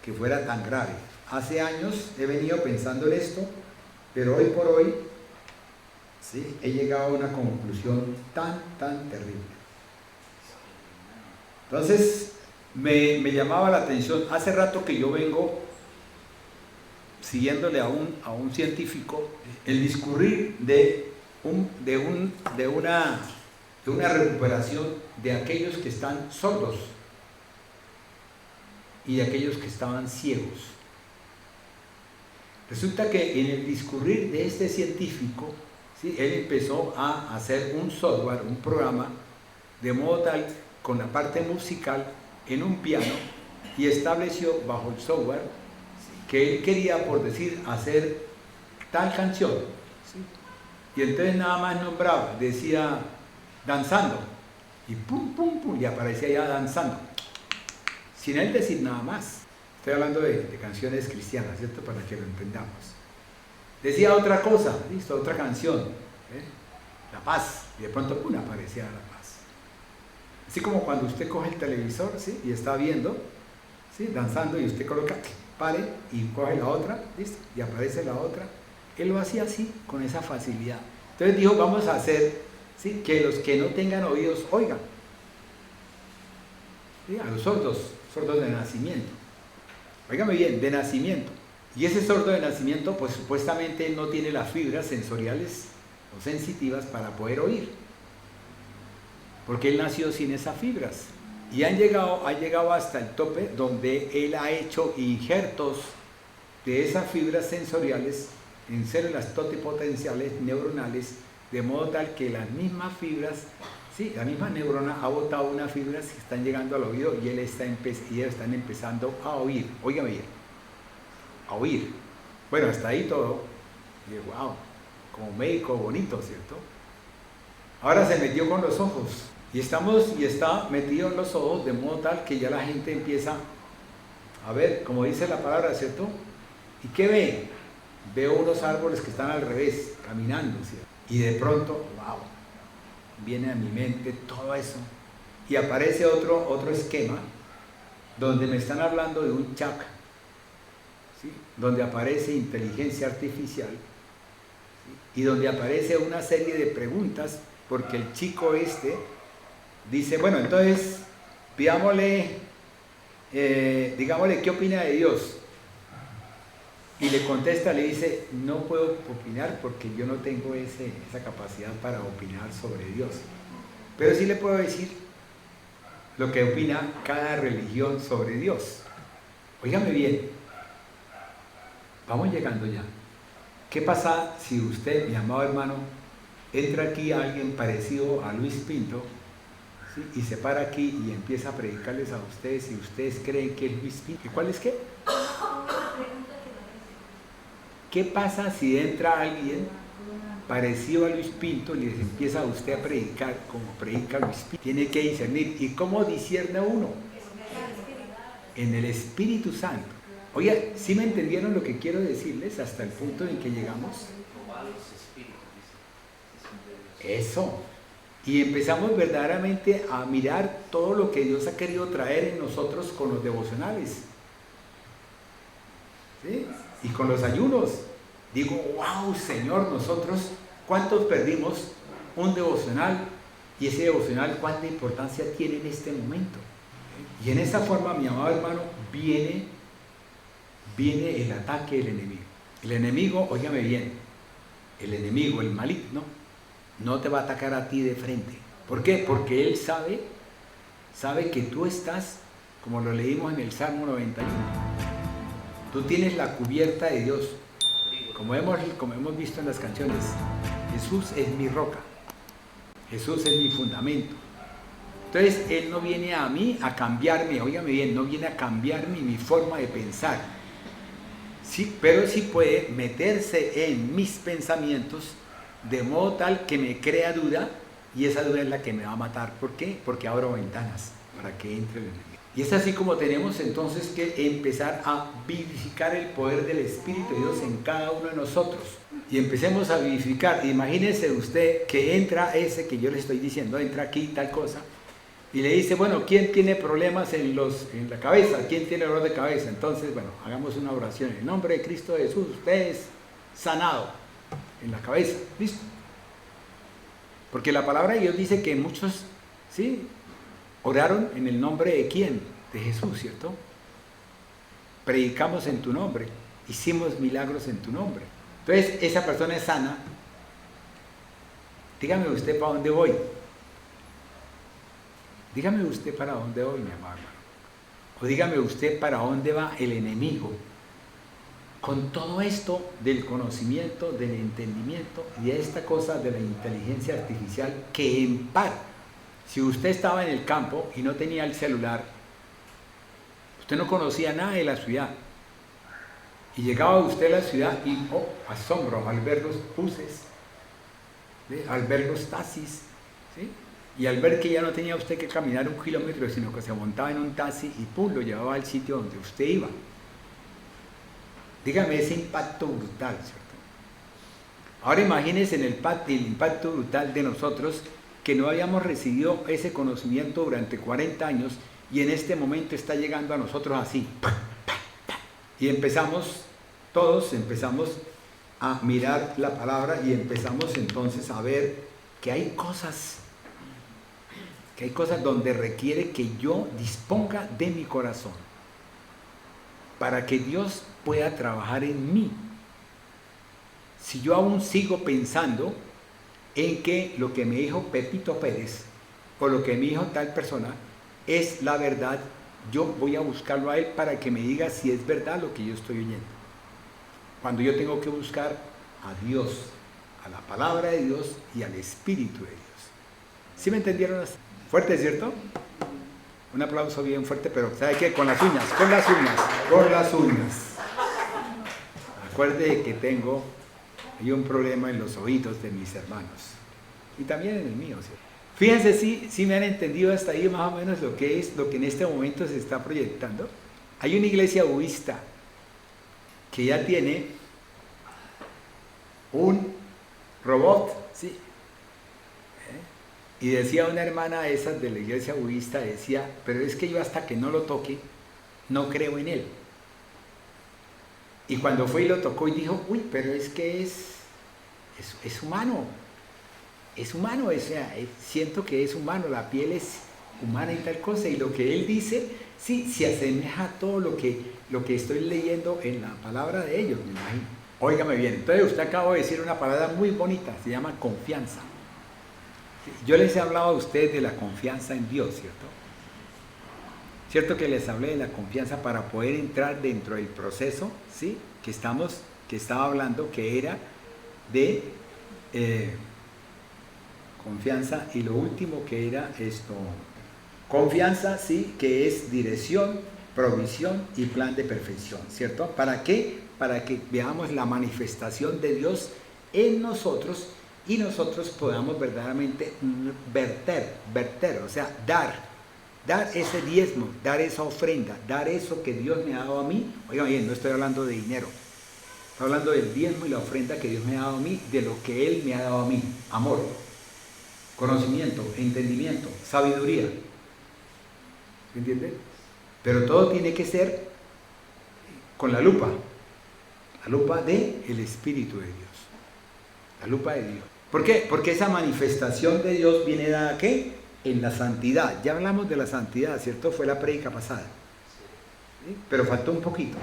que fuera tan grave. Hace años he venido pensando en esto, pero hoy por hoy, ¿sí?, he llegado a una conclusión tan terrible. Entonces, me llamaba la atención, hace rato que yo vengo siguiéndole a un científico el discurrir de una recuperación de aquellos que están sordos y de aquellos que estaban ciegos. Resulta que en el discurrir de este científico, ¿sí?, él empezó a hacer un software, un programa, de modo tal, con la parte musical en un piano, y estableció bajo el software, ¿sí?, que él quería, por decir, hacer tal canción, ¿sí?, y entonces nada más nombraba, decía danzando, y pum, pum, pum, y aparecía ya danzando, sin él decir nada más. Estoy hablando de canciones cristianas, ¿cierto?, para que lo entendamos. Decía otra cosa, listo, otra canción, La Paz, y de pronto, pum, aparecía La Paz. Así como cuando usted coge el televisor, ¿sí?, y está viendo, ¿sí?, danzando, y usted coloca, pare, y coge la otra, listo, y aparece la otra. Él lo hacía así, con esa facilidad. Entonces dijo, vamos a hacer, ¿sí?, que los que no tengan oídos oigan. ¿sí? A los sordos, sordos de nacimiento. Óigame bien, de nacimiento. Y ese sordo de nacimiento, pues supuestamente no tiene las fibras sensoriales o sensitivas para poder oír. Porque él nació sin esas fibras. Y ha llegado hasta el tope donde él ha hecho injertos de esas fibras sensoriales en células totipotenciales neuronales, de modo tal que las mismas fibras, sí, la misma neurona ha botado unas fibras que están llegando al oído y ellos están empezando a oír. Óigame bien, a oír. Bueno, hasta ahí todo. Y wow, como médico bonito, ¿cierto? Ahora se metió con los ojos. Y está metido en los ojos de modo tal que ya la gente empieza a ver, como dice la palabra, ¿cierto? ¿Y qué ve? Veo unos árboles que están al revés, caminando, ¿cierto? Y de pronto, wow, viene a mi mente todo eso. Y aparece otro esquema donde me están hablando de un chat, ¿sí? Donde aparece inteligencia artificial, ¿sí? Y donde aparece una serie de preguntas, porque el chico dice, bueno, entonces, pidámosle, digámosle, ¿qué opina de Dios? Y le contesta, le dice, no puedo opinar porque yo no tengo esa capacidad para opinar sobre Dios. Pero sí le puedo decir lo que opina cada religión sobre Dios. Óigame bien, vamos llegando ya. ¿Qué pasa si usted, mi amado hermano, entra aquí a alguien parecido a Luis Pinto, ¿sí? Y se para aquí y empieza a predicarles a ustedes y ustedes creen que es Luis Pinto? ¿Y cuál es qué? ¿Qué pasa si entra alguien parecido a Luis Pinto y les empieza a usted a predicar como predica Luis Pinto? Tiene que discernir. ¿Y cómo discierne uno? En el Espíritu Santo. Oye, ¿sí me entendieron lo que quiero decirles hasta el punto en que llegamos? Eso. Y empezamos verdaderamente a mirar todo lo que Dios ha querido traer en nosotros con los devocionales, ¿sí? Y con los ayunos. Digo, wow, Señor, nosotros, ¿cuántos perdimos un devocional? Y ese devocional, ¿cuánta importancia tiene en este momento? Y en esa forma, mi amado hermano, viene el ataque del enemigo. El enemigo, óigame bien, el enemigo, el maligno, no te va a atacar a ti de frente. ¿Por qué? Porque él sabe que tú estás, como lo leímos en el Salmo 91, tú tienes la cubierta de Dios, como hemos visto en las canciones. Jesús es mi roca, Jesús es mi fundamento. Entonces Él no viene a mí a cambiarme, óigame bien, no viene a cambiarme mi forma de pensar, sí, pero sí puede meterse en mis pensamientos de modo tal que me crea duda, y esa duda es la que me va a matar. ¿Por qué? Porque abro ventanas para que entre el enemigo. Y es así como tenemos entonces que empezar a vivificar el poder del Espíritu de Dios en cada uno de nosotros. Y empecemos a vivificar. Imagínese usted que entra ese que yo le estoy diciendo, entra aquí tal cosa, y le dice, bueno, ¿quién tiene problemas en la cabeza? ¿Quién tiene dolor de cabeza? Entonces, bueno, hagamos una oración. En el nombre de Cristo Jesús, usted es sanado en la cabeza. ¿Listo? Porque la palabra de Dios dice que muchos, ¿sí?, oraron en el nombre de quién? De Jesús, ¿cierto? Predicamos en tu nombre, hicimos milagros en tu nombre. Entonces, esa persona es sana. Dígame usted para dónde voy. Dígame usted para dónde voy, mi amado hermano. O dígame usted para dónde va el enemigo. Con todo esto del conocimiento, del entendimiento y de esta cosa de la inteligencia artificial que en par, si usted estaba en el campo y no tenía el celular, usted no conocía nada de la ciudad, y llegaba usted a la ciudad y, oh, asombro, al ver los buses, ¿sí?, al ver los taxis, ¿sí?, y al ver que ya no tenía usted que caminar 1 kilómetro, sino que se montaba en un taxi y pum, lo llevaba al sitio donde usted iba. Dígame ese impacto brutal, ¿cierto? Ahora imagínense el impacto brutal de nosotros, que no habíamos recibido ese conocimiento durante 40 años y en este momento está llegando a nosotros así. Y todos empezamos a mirar la palabra y empezamos entonces a ver que hay cosas que hay cosas donde requiere que yo disponga de mi corazón para que Dios pueda trabajar en mí. Si yo aún sigo pensando en que lo que me dijo Pepito Pérez o lo que me dijo tal persona es la verdad, yo voy a buscarlo a él para que me diga si es verdad lo que yo estoy oyendo. Cuando yo tengo que buscar a Dios, a la palabra de Dios y al Espíritu de Dios. ¿Sí me entendieron? Fuerte, ¿cierto? Un aplauso bien fuerte, pero ¿sabe qué? Con las uñas, con las uñas, con las uñas. Acuerde que hay un problema en los oídos de mis hermanos y también en el mío, ¿sí? Fíjense si me han entendido hasta ahí más o menos lo que en este momento se está proyectando. Hay una iglesia budista que ya tiene un robot, ¿sí? Y decía una hermana de esas de la iglesia budista, decía, pero es que yo hasta que no lo toque, no creo en él. Y cuando fue y lo tocó y dijo, uy, pero es que es humano, o sea, siento que es humano, la piel es humana y tal cosa, y lo que él dice, sí, se asemeja a todo lo que estoy leyendo en la palabra de ellos, me imagino. Óigame bien, entonces usted acaba de decir una palabra muy bonita, se llama confianza. Yo les he hablado a ustedes de la confianza en Dios, ¿cierto? Cierto que les hablé de la confianza para poder entrar dentro del proceso, ¿sí? Que estaba hablando, que era de confianza, y lo último que era esto, confianza, sí, que es dirección, provisión y plan de perfección, ¿cierto? ¿Para qué? Para que veamos la manifestación de Dios en nosotros y nosotros podamos verdaderamente verter, o sea, dar ese diezmo, dar esa ofrenda, dar eso que Dios me ha dado a mí. Oigan bien, no estoy hablando de dinero, estoy hablando del diezmo y la ofrenda que Dios me ha dado a mí, de lo que Él me ha dado a mí: amor, conocimiento, entendimiento, sabiduría. ¿Me entienden? Pero todo tiene que ser con la lupa del Espíritu de Dios, la lupa de Dios. ¿Por qué? Porque esa manifestación de Dios viene dada, ¿qué? En la santidad. Ya hablamos de la santidad, ¿cierto? Fue la prédica pasada, ¿sí? Pero faltó un poquito.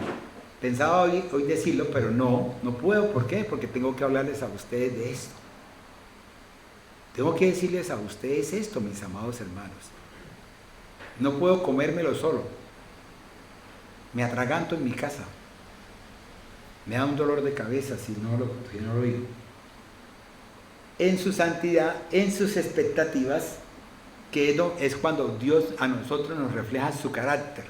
Pensaba hoy decirlo, pero no puedo. ¿Por qué? Porque tengo que hablarles a ustedes de esto. Tengo que decirles a ustedes esto, mis amados hermanos. No puedo comérmelo solo. Me atraganto en mi casa. Me da un dolor de cabeza si no lo digo. En su santidad, en sus expectativas, que es cuando Dios a nosotros nos refleja su carácter.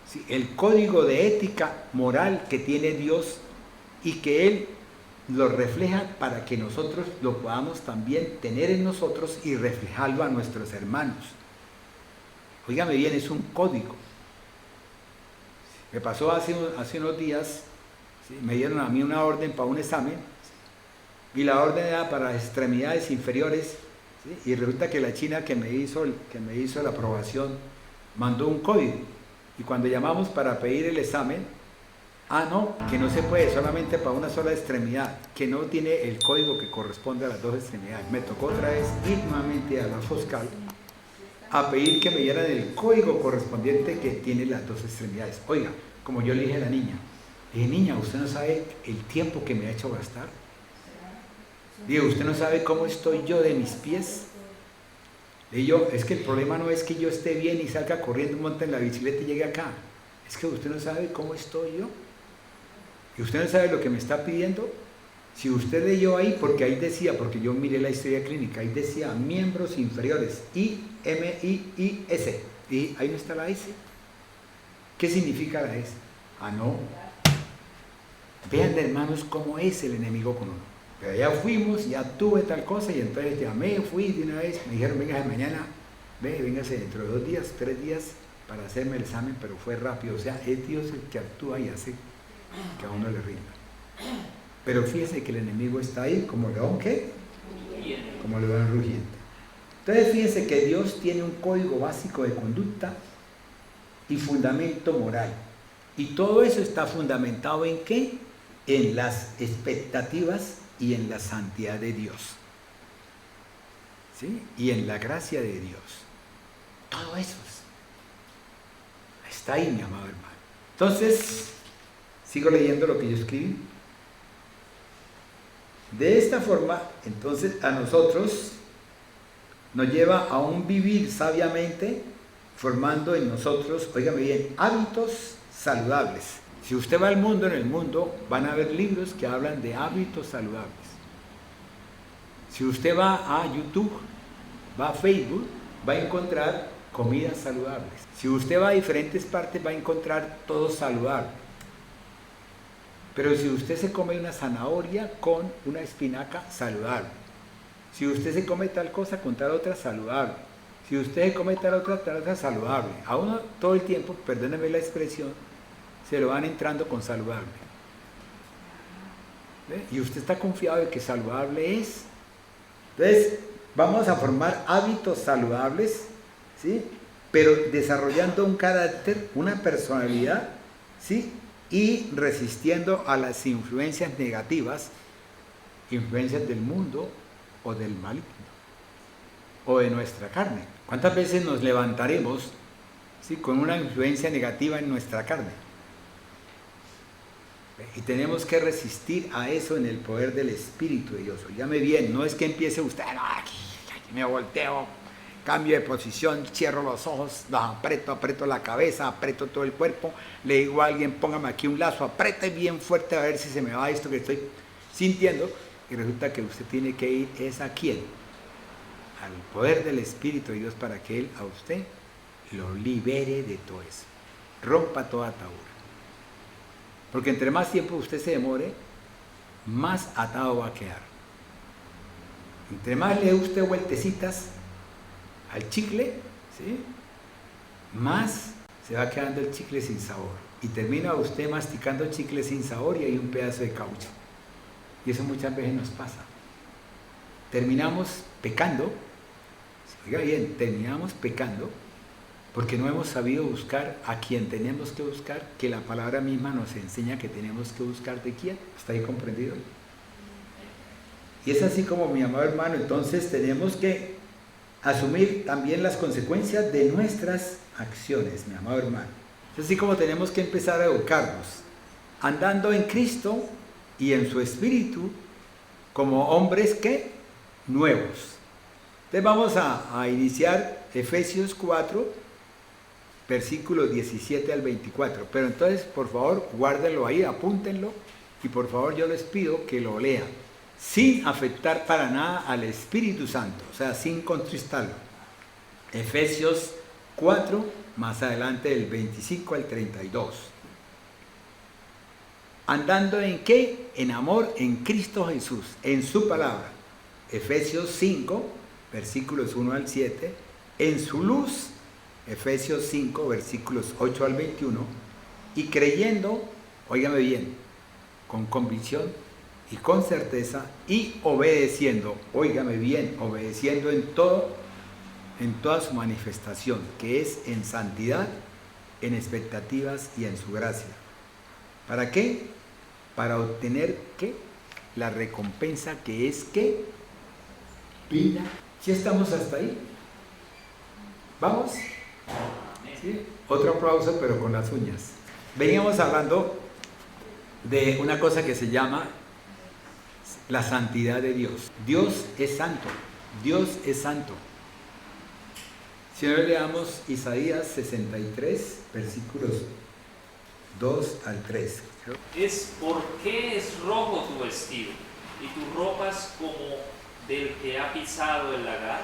¿Sí? El código de ética moral que tiene Dios y que Él lo refleja para que nosotros lo podamos también tener en nosotros y reflejarlo a nuestros hermanos. Óigame bien, es un código. Me pasó hace unos días, ¿sí? Me dieron a mí una orden para un examen, ¿sí? Y la orden era para extremidades inferiores, ¿sí? Y resulta que la china que me hizo la aprobación mandó un código, y cuando llamamos para pedir el examen, no, que no se puede, solamente para una sola extremidad, que no tiene el código que corresponde a las dos extremidades. Me tocó otra vez ir nuevamente a la Foscal a pedir que me dieran el código correspondiente que tiene las dos extremidades. Oiga, como yo le dije a la niña, niña, ¿usted no sabe el tiempo que me ha hecho gastar? Digo, ¿usted no sabe cómo estoy yo de mis pies? Le digo, es que el problema no es que yo esté bien y salga corriendo, monte en la bicicleta y llegue acá. Es que usted no sabe cómo estoy yo. Y usted no sabe lo que me está pidiendo. Si usted leyó ahí, porque yo miré la historia clínica, ahí decía miembros inferiores, I-M-I-I-S. Y ahí no está la S. ¿Qué significa la S? No. Vean, hermanos, cómo es el enemigo con uno. Pero ya fuimos, ya tuve tal cosa, y entonces llamé, fui de una vez, me dijeron, véngase mañana, véngase dentro de 2 días, 3 días, para hacerme el examen, pero fue rápido. O sea, es Dios el que actúa y hace que a uno le rinda. Pero fíjese que el enemigo está ahí, como león, ¿qué? Como león rugiente. Entonces fíjense que Dios tiene un código básico de conducta y fundamento moral. Y todo eso está fundamentado ¿en qué? En las expectativas y en la santidad de Dios, ¿sí? Y en la gracia de Dios. Todo eso está ahí, mi amado hermano. Entonces, sigo leyendo lo que yo escribí. De esta forma, entonces, a nosotros nos lleva a un vivir sabiamente, formando en nosotros, óigame bien, hábitos saludables. Si usted va al mundo, en el mundo van a haber libros que hablan de hábitos saludables. Si usted va a YouTube, va a Facebook, va a encontrar comidas saludables. Si usted va a diferentes partes, va a encontrar todo saludable. Pero si usted se come una zanahoria con una espinaca, saludable. Si usted se come tal cosa con tal otra, saludable. Si usted se come tal otra, saludable. A uno todo el tiempo, perdónenme la expresión, se lo van entrando con saludable. ¿Ve? Y usted está confiado de que saludable es. Entonces, vamos a formar hábitos saludables, ¿sí? Pero desarrollando un carácter, una personalidad, ¿sí? Y resistiendo a las influencias negativas, influencias del mundo o del maligno, o de nuestra carne. ¿Cuántas veces nos levantaremos, ¿sí? Con una influencia negativa en nuestra carne? Y tenemos que resistir a eso en el poder del Espíritu de Dios. Óigame bien, no es que empiece usted, no, aquí me volteo, cambio de posición, cierro los ojos, aprieto la cabeza, aprieto todo el cuerpo, le digo a alguien, póngame aquí un lazo, apriete bien fuerte a ver si se me va esto que estoy sintiendo, y resulta que usted tiene que ir, ¿es a quién? Al poder del Espíritu de Dios para que Él a usted lo libere de todo eso, rompa toda atadura. Porque entre más tiempo usted se demore, más atado va a quedar. Entre más le dé usted vueltecitas al chicle, ¿sí? Más se va quedando el chicle sin sabor. Y termina usted masticando chicle sin sabor y hay un pedazo de caucho. Y eso muchas veces nos pasa. Terminamos pecando, oiga bien, terminamos pecando porque no hemos sabido buscar a quien tenemos que buscar, que la palabra misma nos enseña que tenemos que buscar de quién. ¿Está ahí comprendido? Y es así como, mi amado hermano, entonces tenemos que asumir también las consecuencias de nuestras acciones, mi amado hermano. Es así como tenemos que empezar a educarnos, andando en Cristo y en su Espíritu, como hombres que nuevos. Entonces vamos a iniciar Efesios 4, versículos 17 al 24. Pero entonces, por favor, guárdenlo ahí, apúntenlo, y por favor yo les pido que lo lean, sin afectar para nada al Espíritu Santo, o sea, sin contristarlo. Efesios 4, más adelante del 25 al 32. ¿Andando en qué? En amor en Cristo Jesús, en su palabra. Efesios 5, versículos 1 al 7, en su luz. Efesios 5, versículos 8 al 21, y creyendo, óigame bien, con convicción y con certeza, y obedeciendo, óigame bien, obedeciendo en todo, en toda su manifestación, que es en santidad, en expectativas y en su gracia. ¿Para qué? Para obtener, ¿qué? La recompensa que es, ¿qué? Vida. ¿Sí estamos hasta ahí? ¿Vamos? ¿Sí? Otro aplauso, pero con las uñas. Veníamos hablando de una cosa que se llama la santidad de Dios. Dios es santo. Dios es santo. Si ahora leamos Isaías 63, versículos 2 al 3. ¿Por qué es rojo tu vestido y tus ropas como del que ha pisado el lagar?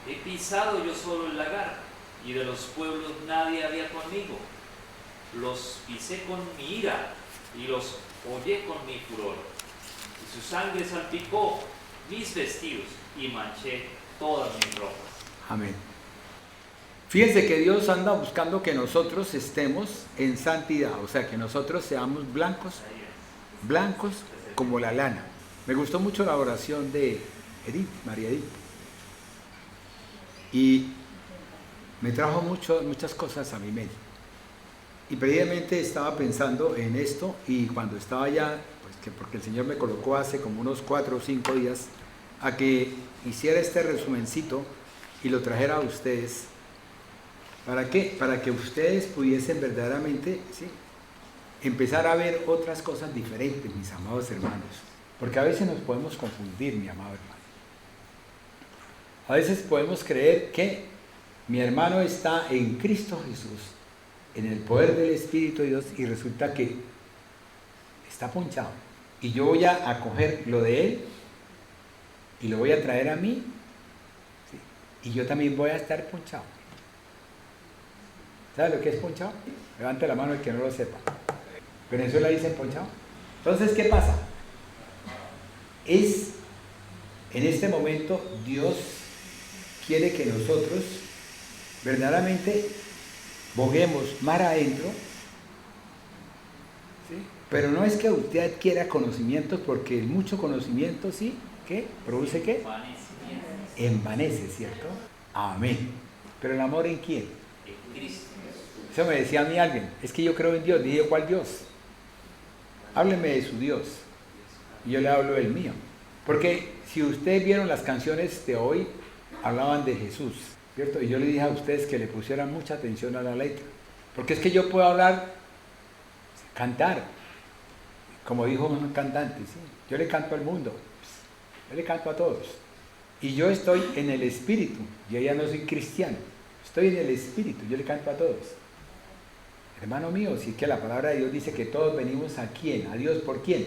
He pisado yo solo el lagar, y de los pueblos nadie había conmigo. Los pisé con mi ira, y los hollé con mi furor. Y su sangre salpicó mis vestidos, y manché todas mis ropas. Amén. Fíjense que Dios anda buscando que nosotros estemos en santidad, o sea, que nosotros seamos blancos, blancos como la lana. Me gustó mucho la oración de Edith, María Edith. Y me trajo muchas cosas a mi mente. Y previamente estaba pensando en esto, y cuando estaba allá, pues que porque el Señor me colocó hace como unos 4 o 5 días a que hiciera este resumencito y lo trajera a ustedes, ¿Para qué? Para que ustedes pudiesen verdaderamente, ¿sí?, empezar a ver otras cosas diferentes, mis amados hermanos. Porque a veces nos podemos confundir, mi amado hermano. A veces podemos creer que mi hermano está en Cristo Jesús, en el poder del Espíritu de Dios, y resulta que está ponchado. Y yo voy a coger lo de él y lo voy a traer a mí, ¿sí?, y yo también voy a estar ponchado. ¿Sabe lo que es ponchado? Levante la mano el que no lo sepa. Venezuela dicen ponchado. Entonces, ¿qué pasa? En este momento Dios quiere que nosotros verdaderamente boguemos mar adentro, ¿sí? Pero no es que usted adquiera conocimientos, porque el mucho conocimiento, ¿sí?, ¿qué? ¿Produce qué? Envanece, ¿cierto? Amén. Pero el amor, ¿en quién? En Cristo. Eso me decía a mí alguien, es que yo creo en Dios. Dije, ¿cuál Dios? Hábleme de su Dios y yo le hablo del mío. Porque si ustedes vieron las canciones de hoy, hablaban de Jesús, ¿cierto? Y yo le dije a ustedes que le pusieran mucha atención a la letra, porque es que yo puedo hablar, cantar, como dijo un cantante, ¿sí? Yo le canto al mundo, yo le canto a todos, y yo estoy en el Espíritu. Yo ya no soy cristiano, estoy en el Espíritu, yo le canto a todos. Hermano mío, si es que la palabra de Dios dice que todos venimos a ¿quién? ¿A Dios por quién?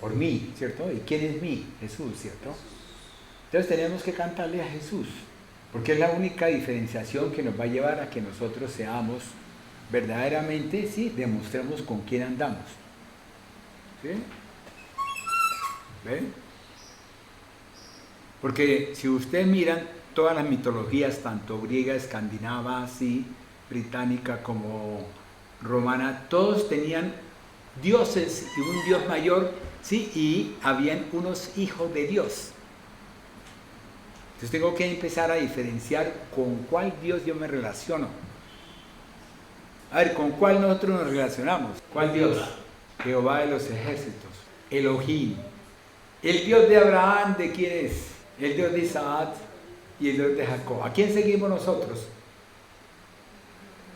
Por mí, ¿cierto? ¿Y quién es mí? Jesús, ¿cierto? Entonces tenemos que cantarle a Jesús, porque es la única diferenciación que nos va a llevar a que nosotros seamos verdaderamente, sí, demostremos con quién andamos. ¿Sí? ¿Ven? Porque si ustedes miran todas las mitologías, tanto griega, escandinava, sí, británica como romana, todos tenían dioses y un dios mayor, sí, y habían unos hijos de Dios. Entonces tengo que empezar a diferenciar con cuál Dios yo me relaciono. A ver, ¿con cuál nosotros nos relacionamos? ¿Cuál Dios? Jehová de los ejércitos, Elohim. El Dios de Abraham, ¿de quién es? El Dios de Isaac y el Dios de Jacob. ¿A quién seguimos nosotros?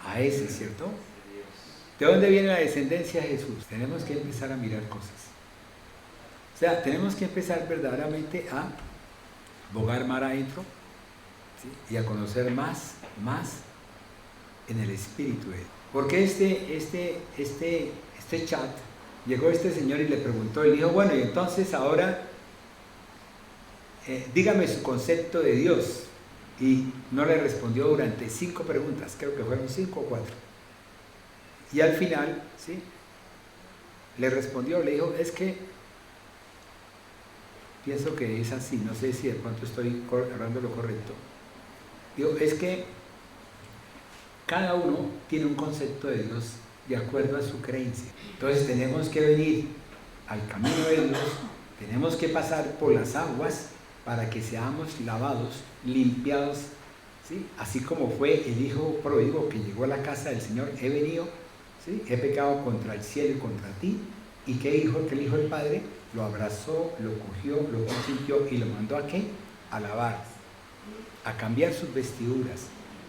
A ese, ¿cierto? ¿De dónde viene la descendencia de Jesús? Tenemos que empezar a mirar cosas. O sea, tenemos que empezar verdaderamente a bogar mar adentro, ¿sí?, y a conocer más en el Espíritu de Él. Porque este chat, llegó este señor y le preguntó, y le dijo, bueno, y entonces ahora dígame su concepto de Dios. Y no le respondió durante 5 preguntas, creo que fueron 5 o 4. Y al final, ¿sí?, le respondió, le dijo, es que pienso que es así, no sé si de pronto estoy hablando lo correcto. Digo, es que cada uno tiene un concepto de Dios de acuerdo a su creencia. Entonces tenemos que venir al camino de Dios, tenemos que pasar por las aguas para que seamos lavados, limpiados, ¿sí?, así como fue el hijo pródigo que llegó a la casa del Señor, he venido, ¿sí?, he pecado contra el cielo y contra ti. ¿Y qué dijo el hijo del Padre? Lo abrazó, lo cogió, lo consintió y lo mandó ¿a qué? A lavar, a cambiar sus vestiduras.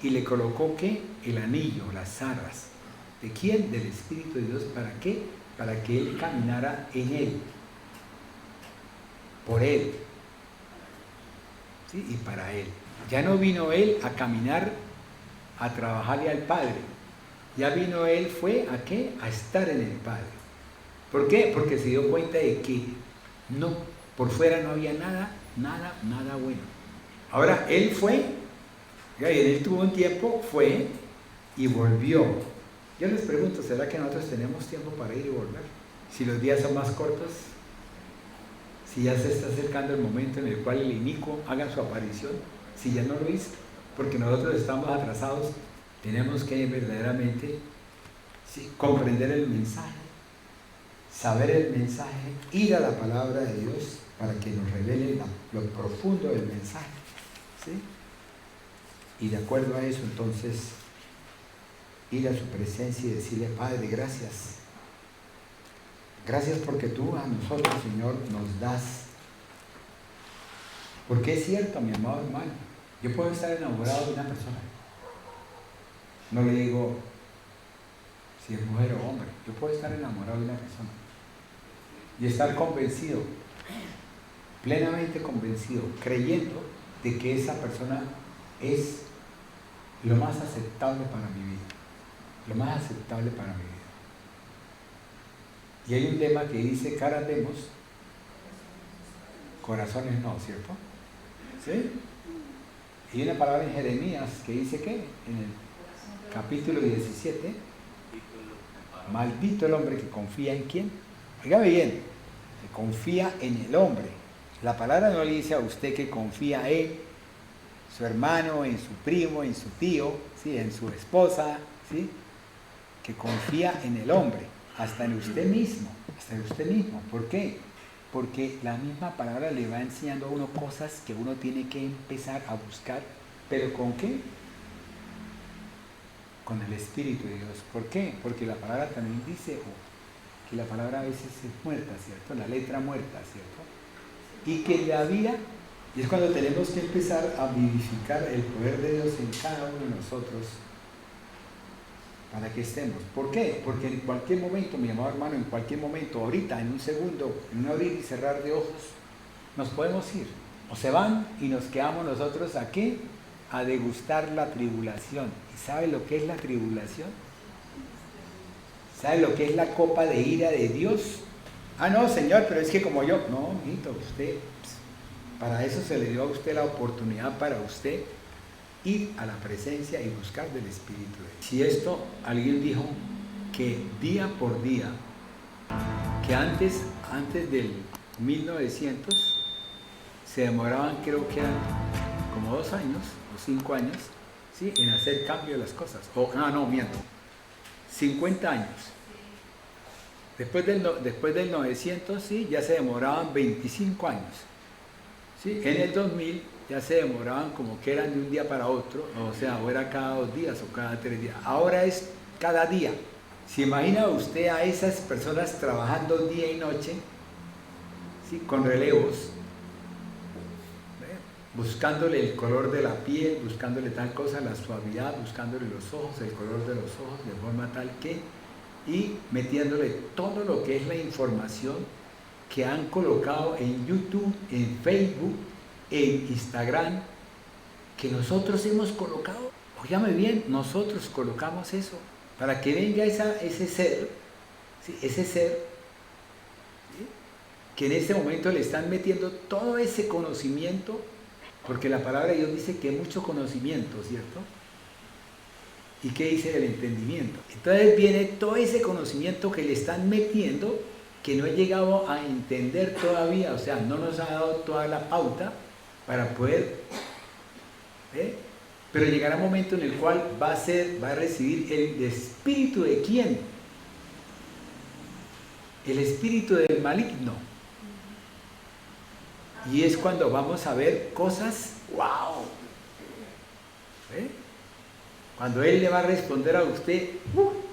Y le colocó ¿qué? El anillo, las arras. ¿De quién? Del Espíritu de Dios. ¿Para qué? Para que él caminara en él, por él, ¿sí?, y para él. Ya no vino él a caminar, a trabajarle al Padre. Ya vino él, fue ¿a qué? A estar en el Padre. ¿Por qué? Porque se dio cuenta de que no, por fuera no había nada bueno. Ahora, él fue, y él tuvo un tiempo, fue y volvió. Yo les pregunto, ¿será que nosotros tenemos tiempo para ir y volver? Si los días son más cortos, si ya se está acercando el momento en el cual el inicuo haga su aparición, si ya no lo hizo, porque nosotros estamos atrasados, tenemos que verdaderamente, sí, comprender el mensaje, saber el mensaje, ir a la palabra de Dios para que nos revele lo profundo del mensaje, ¿sí? Y de acuerdo a eso, entonces, ir a su presencia y decirle, Padre, gracias. Gracias porque tú a nosotros, Señor, nos das. Porque es cierto, mi amado hermano, Yo puedo estar enamorado de una persona. No le digo si es mujer o hombre. Yo puedo estar enamorado de una persona y estar convencido, plenamente convencido, creyendo de que esa persona es lo más aceptable para mi vida. Lo más aceptable para mi vida. Y hay un lema que dice: caras vemos, corazones no, ¿cierto? ¿Sí? Y hay una palabra en Jeremías que dice que en el capítulo 17, maldito el hombre que confía en quién. Óigame bien, que confía en el hombre. La palabra no le dice a usted que confía en su hermano, en su primo, en su tío, ¿sí? En su esposa, ¿sí? Que confía en el hombre, hasta en usted mismo, hasta en usted mismo. ¿Por qué? Porque la misma palabra le va enseñando a uno cosas que uno tiene que empezar a buscar. ¿Pero con qué? Con el Espíritu de Dios. ¿Por qué? Porque la palabra también dice que la palabra a veces es muerta, ¿cierto? La letra muerta, ¿cierto? Y que la vida, y es cuando tenemos que empezar a vivificar el poder de Dios en cada uno de nosotros, para que estemos. ¿Por qué? Porque en cualquier momento, mi amado hermano, en cualquier momento, ahorita, en un segundo, en un abrir y cerrar de ojos, nos podemos ir. O se van y nos quedamos nosotros aquí a degustar la tribulación. ¿Y sabe lo que es la tribulación? ¿Sabe lo que es la copa de ira de Dios? Ah, no, Señor, pero es que como yo... No, mijito, usted, para eso se le dio a usted la oportunidad para usted ir a la presencia y buscar del Espíritu de Dios. Si esto, alguien dijo que día por día, que antes del 1900, se demoraban, creo que eran como 2 años o 5 años, ¿sí? En hacer cambio de las cosas. No, miento. 50 años. Después del 900, sí, ya se demoraban 25 años. ¿Sí? En el 2000 ya se demoraban como que eran de un día para otro, o sea, o era cada 2 días o cada 3 días. Ahora es cada día. ¿Se imagina usted a esas personas trabajando día y noche, ¿sí? Con relevos, buscándole el color de la piel, buscándole tal cosa, la suavidad, buscándole los ojos, el color de los ojos, de forma tal que, y metiéndole todo lo que es la información que han colocado en YouTube, en Facebook, en Instagram, que nosotros hemos colocado. Óigame bien, nosotros colocamos eso, para que venga ese ser, ¿sí? Ese ser, ¿sí? Que en este momento le están metiendo todo ese conocimiento, porque la palabra de Dios dice que hay mucho conocimiento, ¿cierto? ¿Y qué dice del entendimiento? Entonces viene todo ese conocimiento que le están metiendo, que no he llegado a entender todavía, o sea, no nos ha dado toda la pauta para poder, pero llegará un momento en el cual va a recibir el espíritu de ¿quién? El espíritu del maligno. Y es cuando vamos a ver cosas, wow. Cuando él le va a responder a usted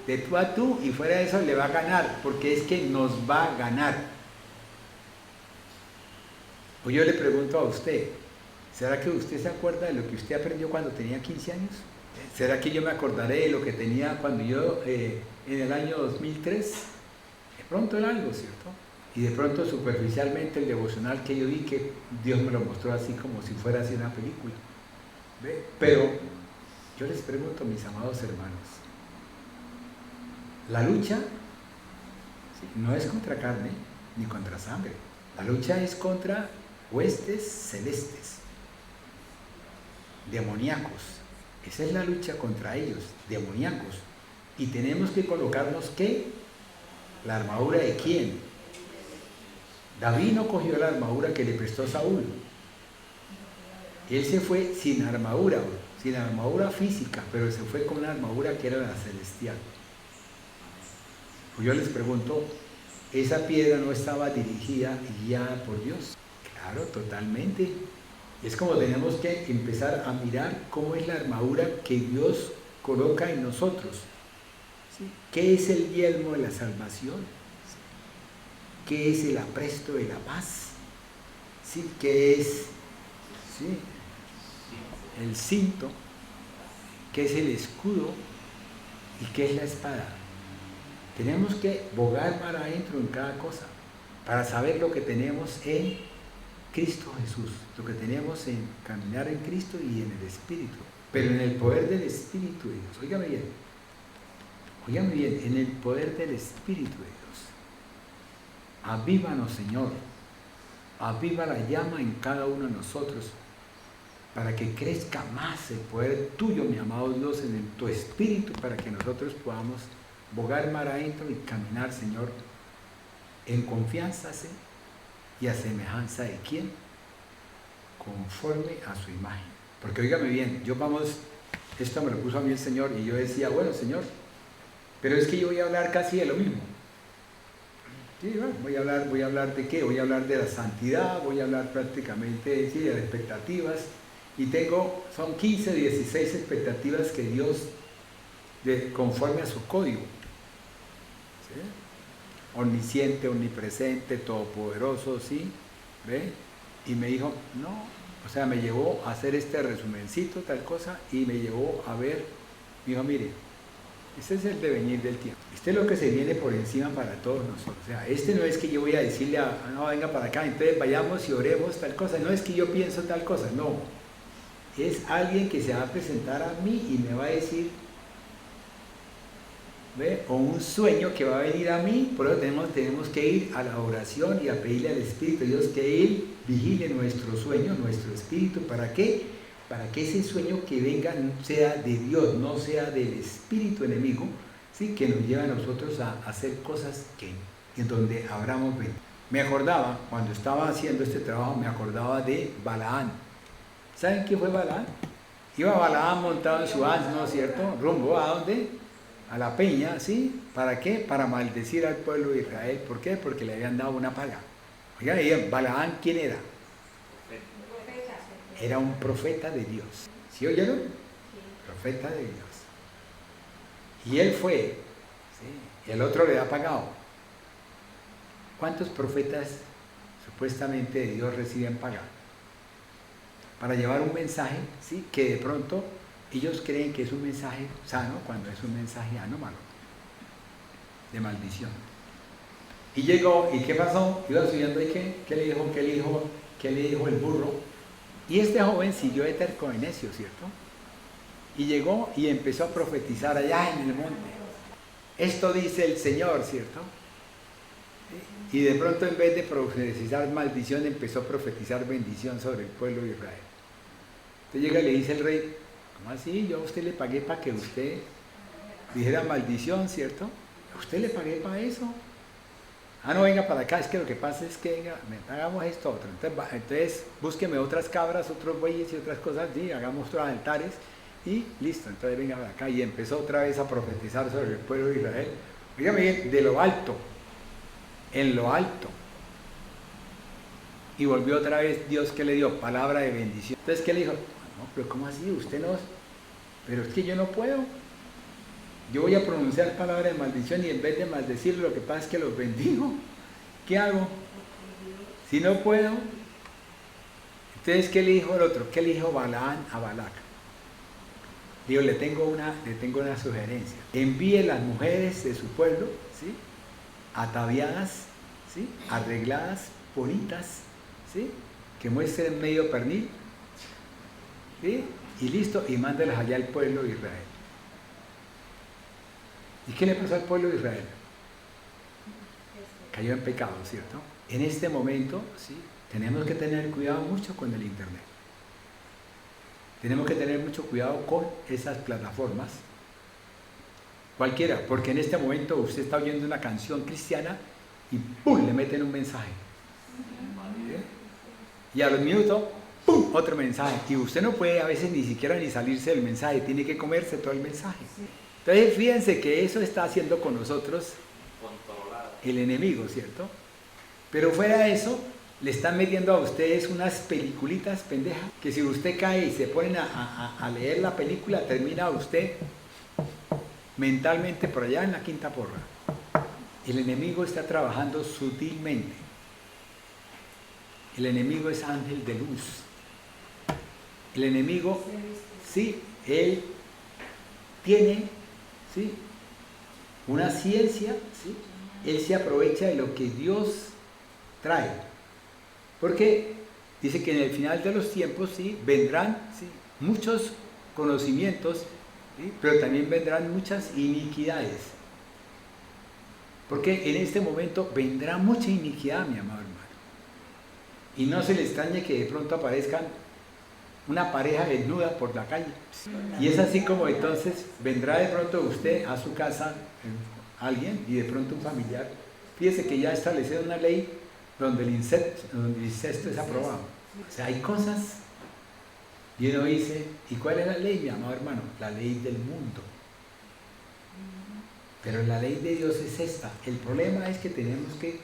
de tú a tú, y fuera de eso le va a ganar, porque es que nos va a ganar. O yo le pregunto a usted, ¿será que usted se acuerda de lo que usted aprendió cuando tenía 15 años? ¿Será que yo me acordaré de lo que tenía cuando yo, en el año 2003? De pronto era algo, ¿cierto? Y de pronto superficialmente el devocional que yo vi, que Dios me lo mostró así como si fuera así una película. ¿Ve? Pero yo les pregunto, mis amados hermanos, la lucha, ¿sí? No es contra carne ni contra sangre. La lucha es contra huestes celestes, demoníacos. Esa es la lucha contra ellos, demoníacos. Y tenemos que colocarnos, ¿qué? La armadura de ¿quién? David no cogió la armadura que le prestó Saúl. Él se fue sin armadura física, pero se fue con una armadura que era la celestial. Pues yo les pregunto, ¿esa piedra no estaba dirigida y guiada por Dios? Claro, totalmente. Es como tenemos que empezar a mirar cómo es la armadura que Dios coloca en nosotros. ¿Sí? ¿Qué es el yelmo de la salvación? ¿Qué es el apresto de la paz? ¿Sí? ¿Qué es? ¿Sí? el cinto, qué es el escudo y qué es la espada. Tenemos que bogar mar adentro en cada cosa para saber lo que tenemos en Cristo Jesús, lo que tenemos en caminar en Cristo y en el Espíritu, pero en el poder del Espíritu de Dios. Óigame bien, en el poder del Espíritu de Dios. Avívanos, Señor, aviva la llama en cada uno de nosotros, para que crezca más el poder tuyo, mi amado Dios, en tu Espíritu, para que nosotros podamos bogar mar adentro y caminar, Señor, en confianza, ¿sí? Y a semejanza de quién, conforme a su imagen. Porque óigame bien, esto me lo puso a mí el Señor, y yo decía, bueno, Señor, pero es que yo voy a hablar casi de lo mismo. Sí, bueno, voy a hablar de qué, voy a hablar de la santidad, voy a hablar prácticamente, sí, de las expectativas, y son 15, 16 expectativas que Dios, conforme a su código, ¿sí? Omnisciente, omnipresente, todopoderoso, ¿sí? ¿Ve? Y me dijo, no, o sea, me llevó a hacer este resumencito, tal cosa, y me llevó a ver, me dijo, mire, este es el devenir del tiempo, este es lo que se viene por encima para todos nosotros, o sea, este no es que yo voy a decirle, no, venga para acá, entonces vayamos y oremos tal cosa, no es que yo pienso tal cosa, no, es alguien que se va a presentar a mí y me va a decir, ¿ve? O un sueño que va a venir a mí. Por eso tenemos que ir a la oración y a pedirle al Espíritu de Dios que Él vigile nuestro sueño, nuestro espíritu. ¿Para qué? Para que ese sueño que venga sea de Dios, no sea del espíritu enemigo, ¿sí? Que nos lleva a nosotros a hacer cosas en donde abramos ven. Me acordaba, cuando estaba haciendo este trabajo, me acordaba de Balaán. ¿Saben qué fue Balaán? Iba Balaán montado en su asno, ¿cierto? Rumbo ¿a dónde? A la peña, ¿sí? ¿Para qué? Para maldecir al pueblo de Israel. ¿Por qué? Porque le habían dado una paga. Oigan, Balaán, ¿quién era? Era un profeta de Dios. ¿Sí oyeron? Profeta de Dios. Y él fue, ¿sí? Y el otro le ha pagado. ¿Cuántos profetas supuestamente de Dios reciben paga? Para llevar un mensaje, ¿sí? Que de pronto ellos creen que es un mensaje sano cuando es un mensaje anómalo, de maldición. Y llegó, ¿y qué pasó? Iba subiendo, ¿y qué? ¿Qué le dijo el burro? Y este joven siguió de terco y necio, ¿cierto? Y llegó y empezó a profetizar allá en el monte. Esto dice el Señor, ¿cierto? Y de pronto, en vez de profetizar maldición, empezó a profetizar bendición sobre el pueblo de Israel. Entonces llega y le dice el rey, ¿cómo así? Yo a usted le pagué para que usted dijera maldición, ¿cierto? ¿A usted le pagué para eso? Ah, no, venga para acá, es que lo que pasa es que venga, hagamos esto otro. Entonces búsqueme otras cabras, otros bueyes y otras cosas, sí, hagamos otros altares y listo. Entonces venga para acá y empezó otra vez a profetizar sobre el pueblo de Israel. Dígame bien, de lo alto, en lo alto. Y volvió otra vez Dios que le dio palabra de bendición. Entonces, ¿qué le dijo? No, pero ¿cómo así? Usted no, pero es que yo no puedo. Yo voy a pronunciar palabras de maldición y en vez de maldecir, lo que pasa es que los bendigo. ¿Qué hago? Si no puedo. Entonces, ¿qué le dijo el otro? ¿Qué le dijo Balaán a Balac? Digo, le tengo una sugerencia. Envíe las mujeres de su pueblo, ¿sí? Ataviadas, ¿sí? Arregladas, bonitas, ¿sí? Que muestren medio pernil, ¿sí? Y listo, y mándelas allá al pueblo de Israel. ¿Y qué le pasó al pueblo de Israel? Cayó en pecado, ¿cierto? En este momento, ¿sí? Tenemos que tener cuidado mucho con el internet. Tenemos que tener mucho cuidado con esas plataformas, cualquiera, porque en este momento usted está oyendo una canción cristiana y ¡pum!, le meten un mensaje. ¿Sí? Y a los minutos, ¡pum!, otro mensaje. Y usted no puede a veces ni siquiera ni salirse del mensaje, tiene que comerse todo el mensaje. Entonces fíjense que eso está haciendo con nosotros el enemigo, ¿cierto? Pero fuera de eso, le están metiendo a ustedes unas peliculitas pendejas, que si usted cae y se ponen a leer la película, termina usted mentalmente por allá en la quinta porra. El enemigo está trabajando sutilmente. El enemigo es ángel de luz. el enemigo, sí, él tiene, sí, una ciencia, sí, él se aprovecha de lo que Dios trae. Porque dice que en el final de los tiempos, sí, vendrán, sí, muchos conocimientos, ¿sí? Pero también vendrán muchas iniquidades. Porque en este momento vendrá mucha iniquidad, mi amado hermano. Y no se le extrañe que de pronto aparezcan una pareja desnuda por la calle. Y es así como entonces vendrá de pronto usted a su casa, alguien, y de pronto un familiar. Fíjese que ya estableció una ley donde el incesto es aprobado. O sea, hay cosas. Y uno dice, ¿y cuál es la ley, mi amado hermano? La ley del mundo. Pero la ley de Dios es esta. El problema es que tenemos que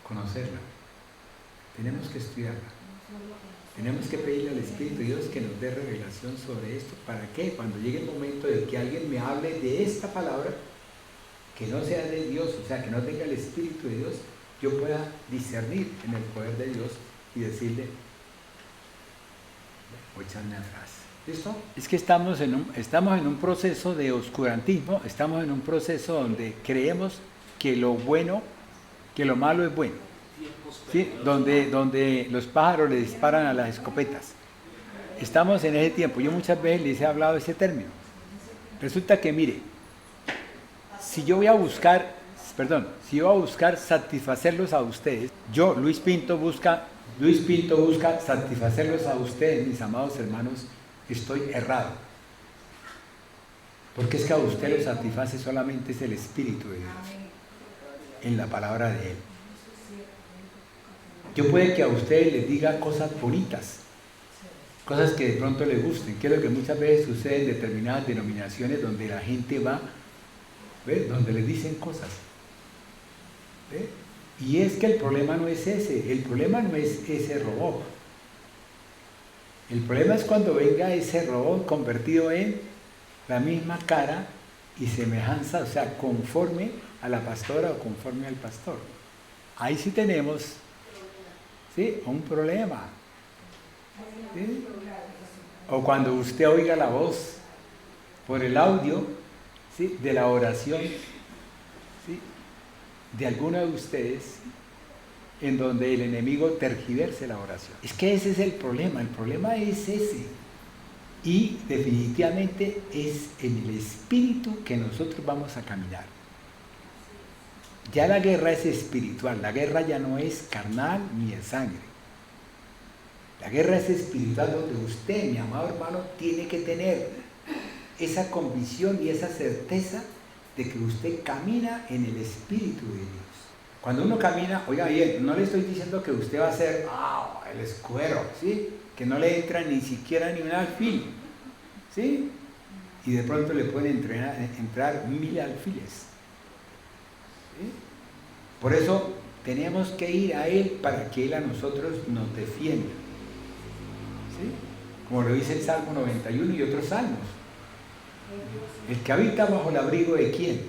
conocerla. Tenemos que estudiarla. Tenemos que pedirle al Espíritu de Dios que nos dé revelación sobre esto. ¿Para qué? Cuando llegue el momento de que alguien me hable de esta palabra, que no sea de Dios, o sea, que no tenga el Espíritu de Dios, yo pueda discernir en el poder de Dios y decirle, voy a echarme atrás. ¿Listo? Es que estamos en un proceso de oscurantismo, estamos en un proceso donde creemos que lo bueno, que lo malo es bueno. ¿Sí? Donde los pájaros le disparan a las escopetas. Estamos en ese tiempo. Yo muchas veces les he hablado de ese término. Resulta que, mire, si yo voy a buscar satisfacerlos a ustedes, Luis Pinto busca satisfacerlos a ustedes, mis amados hermanos, estoy errado. Porque es que a usted lo satisface solamente es el Espíritu de Dios, en la palabra de Él. Yo puede que a ustedes les diga cosas bonitas, cosas que de pronto les gusten, que es lo que muchas veces sucede en determinadas denominaciones donde la gente va, ¿ve? Donde les dicen cosas. ¿Ve? Y es que el problema no es ese, el problema no es ese robot. El problema es cuando venga ese robot convertido en la misma cara y semejanza, o sea, conforme a la pastora o conforme al pastor. Ahí sí tenemos, ¿sí?, un problema. ¿Sí? O cuando usted oiga la voz por el audio, ¿sí?, de la oración, ¿sí?, de alguno de ustedes, en donde el enemigo tergiverse la oración. Es que ese es el problema es ese. Y definitivamente es en el espíritu que nosotros vamos a caminar. Ya la guerra es espiritual, la guerra ya no es carnal ni de sangre. La guerra es espiritual, donde usted, mi amado hermano, tiene que tener esa convicción y esa certeza de que usted camina en el Espíritu de Dios. Cuando uno camina, oiga bien, no le estoy diciendo que usted va a ser el escuero, ¿sí?, que no le entra ni siquiera ni un alfil, ¿sí?, y de pronto le pueden entrar 1000 alfiles, ¿sí? Por eso tenemos que ir a Él para que Él a nosotros nos defienda, ¿sí?, como lo dice el Salmo 91 y otros salmos. El que habita bajo el abrigo de ¿quién?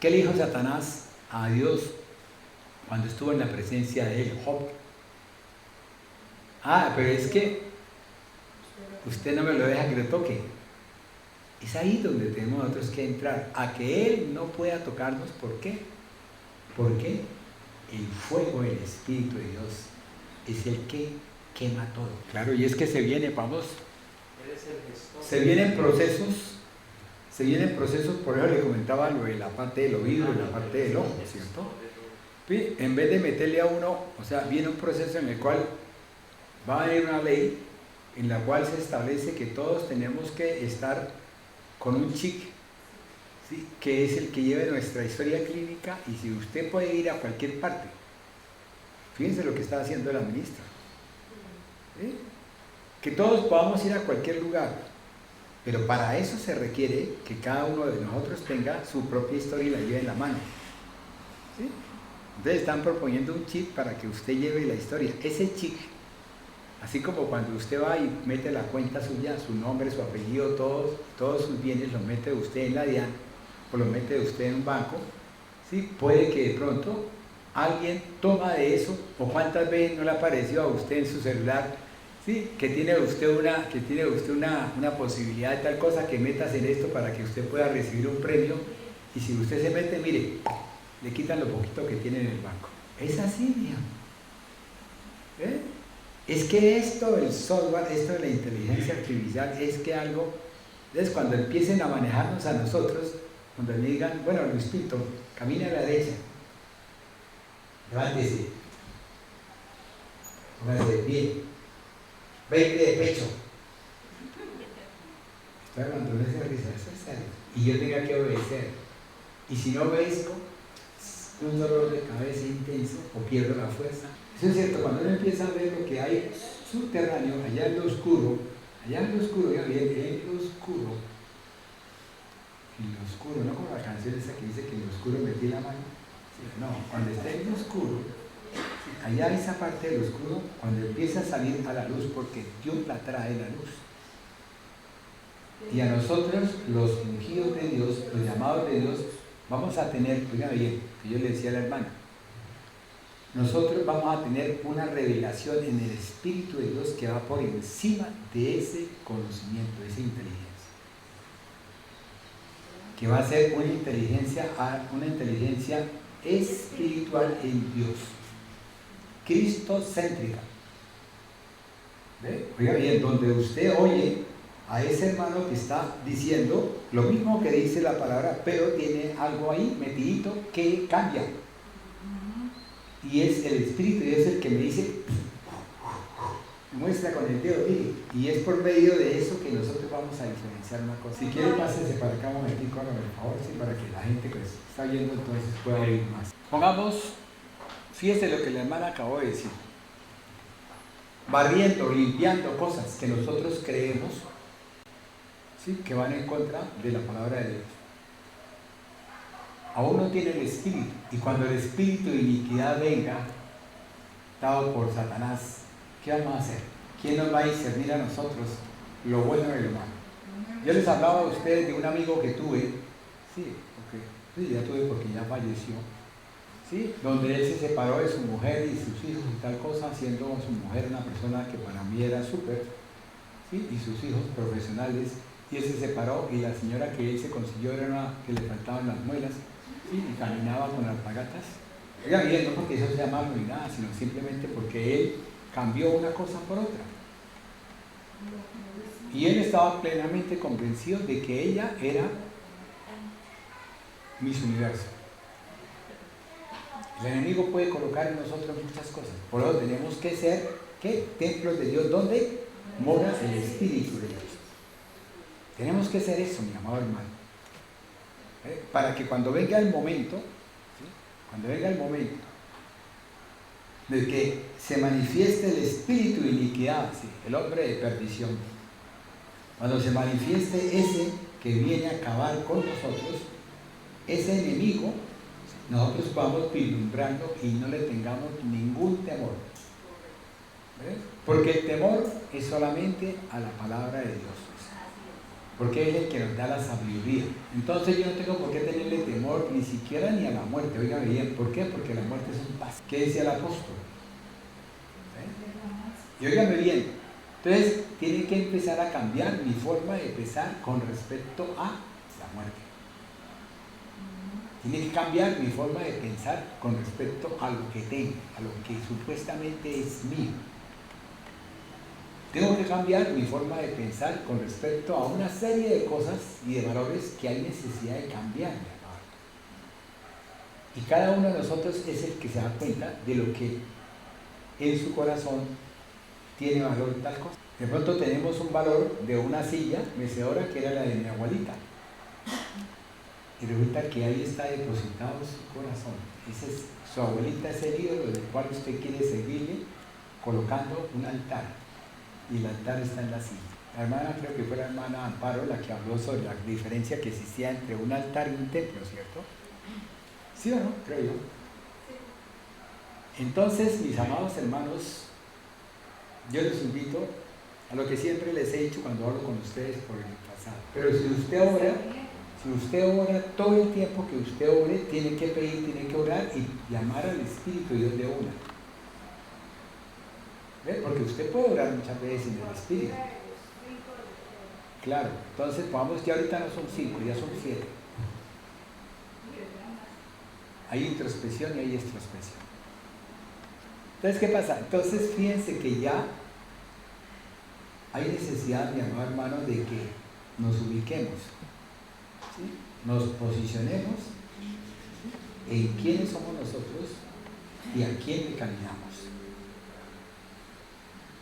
¿Qué le dijo Satanás a Dios cuando estuvo en la presencia de él, Job? Pero es que usted no me lo deja que le toque. Es ahí donde tenemos nosotros que entrar, a que Él no pueda tocarnos. ¿Por qué? Porque el fuego del Espíritu de Dios es el que quema todo. Claro, y es que se viene, se vienen procesos, por eso le comentaba lo de la parte del oído y la parte del ojo, ¿cierto? En vez de meterle a uno, o sea, viene un proceso en el cual va a haber una ley en la cual se establece que todos tenemos que estar con un chip, ¿sí?, que es el que lleve nuestra historia clínica, y si usted puede ir a cualquier parte, fíjense lo que está haciendo la ministra, ¿sí?, que todos podamos ir a cualquier lugar, pero para eso se requiere que cada uno de nosotros tenga su propia historia y la lleve en la mano, ¿sí? Entonces están proponiendo un chip para que usted lleve la historia. Ese chip, así como cuando usted va y mete la cuenta suya, su nombre, su apellido, todos sus bienes, los mete usted en la DIAN o los mete usted en un banco, ¿sí?, puede que de pronto alguien toma de eso, o cuántas veces no le apareció a usted en su celular, Sí, que tiene usted una posibilidad de tal cosa, que metas en esto para que usted pueda recibir un premio, y si usted se mete, mire, le quitan lo poquito que tiene en el banco. Es así, mija. ¿Eh? Es que esto, el software, esto de la inteligencia artificial, es que algo, entonces cuando empiecen a manejarnos a nosotros, cuando me digan, bueno, Luis Pinto, camina a la derecha, levántese, póngase de pie, 20 de pecho. Estoy hablando de esa risa, eso es serio. Y yo tenga que obedecer. Y si no obedezco, un dolor de cabeza intenso o pierdo la fuerza. Eso es cierto, cuando uno empieza a ver lo que hay subterráneo, allá en lo oscuro, ya bien, en lo oscuro, no como la canción esa que dice que en lo oscuro metí la mano. No, cuando está en lo oscuro, allá esa parte del oscuro, cuando empieza a salir a la luz, porque Dios la trae la luz. Y a nosotros, los ungidos de Dios, los llamados de Dios, vamos a tener, oigan bien, que yo le decía a la hermana, nosotros vamos a tener una revelación en el Espíritu de Dios que va por encima de ese conocimiento, de esa inteligencia. Que va a ser una inteligencia espiritual en Dios, cristocéntrica. ¿Ve? Oiga bien, donde usted oye a ese hermano que está diciendo lo mismo que dice la palabra, pero tiene algo ahí metidito que cambia. Y es el Espíritu, y es el que me dice, me muestra con el dedo, mire, y es por medio de eso que nosotros vamos a diferenciar una cosa. Si quiere, pásense para acá un momentico, por favor, sí, para que la gente que está viendo entonces pueda oír más. Pongamos, fíjese lo que la hermana acabó de decir, barriendo, limpiando cosas que nosotros creemos, ¿sí?, que van en contra de la palabra de Dios. Aún no tiene el espíritu, y cuando el espíritu de iniquidad venga, dado por Satanás, ¿qué vamos a hacer? ¿Quién nos va a discernir a nosotros lo bueno y lo malo? Yo les hablaba a ustedes de un amigo que tuve, sí, ya tuve porque ya falleció, ¿sí?, donde él se separó de su mujer y sus hijos y tal cosa, siendo su mujer una persona que para mí era súper, ¿sí?, y sus hijos profesionales, y él se separó, y la señora que él se consiguió era una que le faltaban las muelas, ¿sí?, y caminaba con alpargatas. Oiga bien, no porque eso sea malo ni nada, sino simplemente porque él cambió una cosa por otra. Y él estaba plenamente convencido de que ella era Miss Universo. El enemigo puede colocar en nosotros muchas cosas, por eso tenemos que ser, ¿qué?, templos de Dios, donde mora el Espíritu de Dios. Tenemos que ser eso, mi amado hermano, para que cuando venga el momento, ¿sí?, cuando venga el momento de que se manifieste el espíritu de iniquidad, ¿sí?, el hombre de perdición, cuando se manifieste ese que viene a acabar con nosotros, ese enemigo, nosotros podamos vislumbrarlo y no le tengamos ningún temor. ¿Ves? Porque el temor es solamente a la palabra de Dios, porque es el que nos da la sabiduría. Entonces yo no tengo por qué tenerle temor ni siquiera ni a la muerte. Oigan bien, ¿por qué? Porque la muerte es un paso. ¿Qué decía el apóstol? ¿Sí? Y óigame bien, entonces tiene que empezar a cambiar mi forma de pensar con respecto a la muerte. Tiene que cambiar mi forma de pensar con respecto a lo que tengo, a lo que supuestamente es mío. Tengo que cambiar mi forma de pensar con respecto a una serie de cosas y de valores que hay necesidad de cambiar. Y cada uno de nosotros es el que se da cuenta de lo que en su corazón tiene valor tal cosa. De pronto tenemos un valor de una silla mecedora que era la de mi abuelita. Y resulta que ahí está depositado su corazón. Ese es, su abuelita es el ídolo del cual usted quiere seguirle colocando un altar. Y el altar está en la silla. La hermana, creo que fue la hermana Amparo la que habló sobre la diferencia que existía entre un altar y un templo, ¿cierto? ¿Sí o no? Creo yo. Entonces, mis amados hermanos, yo les invito a lo que siempre les he dicho cuando hablo con ustedes por el pasado. Pero si usted ora todo el tiempo que usted ore, tiene que pedir, tiene que orar y llamar al Espíritu de Dios de una. ¿Ve? Porque usted puede orar muchas veces en el Espíritu. Claro, entonces vamos, ya ahorita no son 5, ya son 7. Hay introspección y hay extrospección. Entonces, ¿qué pasa? Entonces, fíjense que ya hay necesidad, mi amado hermano, de que nos ubiquemos, ¿sí? Nos posicionemos en quiénes somos nosotros y a quién le caminamos.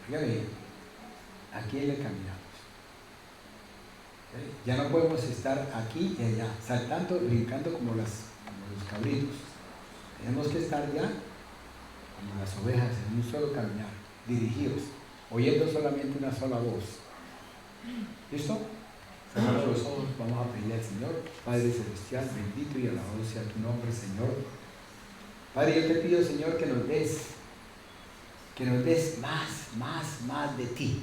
Fíjate bien, ¿a quién le caminamos? ¿Sí? Ya no podemos estar aquí y allá, saltando, brincando como los cabritos. Tenemos que estar ya como las ovejas en un solo caminar, dirigidos, oyendo solamente una sola voz. ¿Listo? Cerramos los ojos, vamos a pedirle al Señor. Padre Celestial, bendito y alabado sea tu nombre, Señor. Padre, yo te pido, Señor, que nos des más de ti.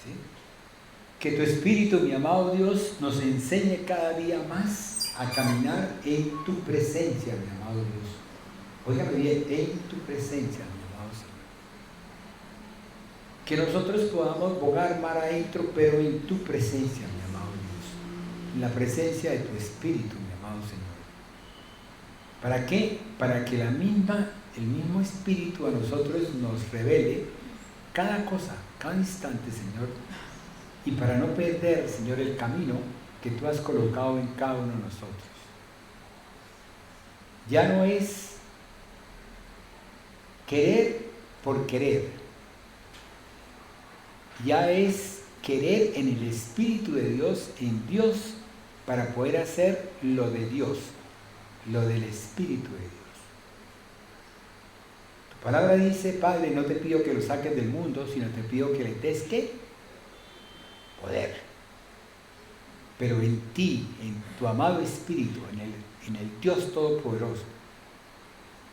¿Sí? Que tu Espíritu, mi amado Dios, nos enseñe cada día más a caminar en tu presencia, mi amado Dios. Óigame bien, en tu presencia, mi amado Señor. Que nosotros podamos bogar mar adentro, pero en tu presencia, mi amado Dios. En la presencia de tu Espíritu, mi amado Señor. ¿Para qué? Para que el mismo Espíritu a nosotros nos revele cada cosa, cada instante, Señor. Y para no perder, Señor, el camino que tú has colocado en cada uno de nosotros. Ya no es querer por querer. Ya es querer en el Espíritu de Dios, en Dios, para poder hacer lo de Dios, lo del Espíritu de Dios. Tu palabra dice, Padre, no te pido que lo saques del mundo, sino te pido que le des ¿qué? Poder. Pero en ti, en tu amado Espíritu, en el Dios Todopoderoso,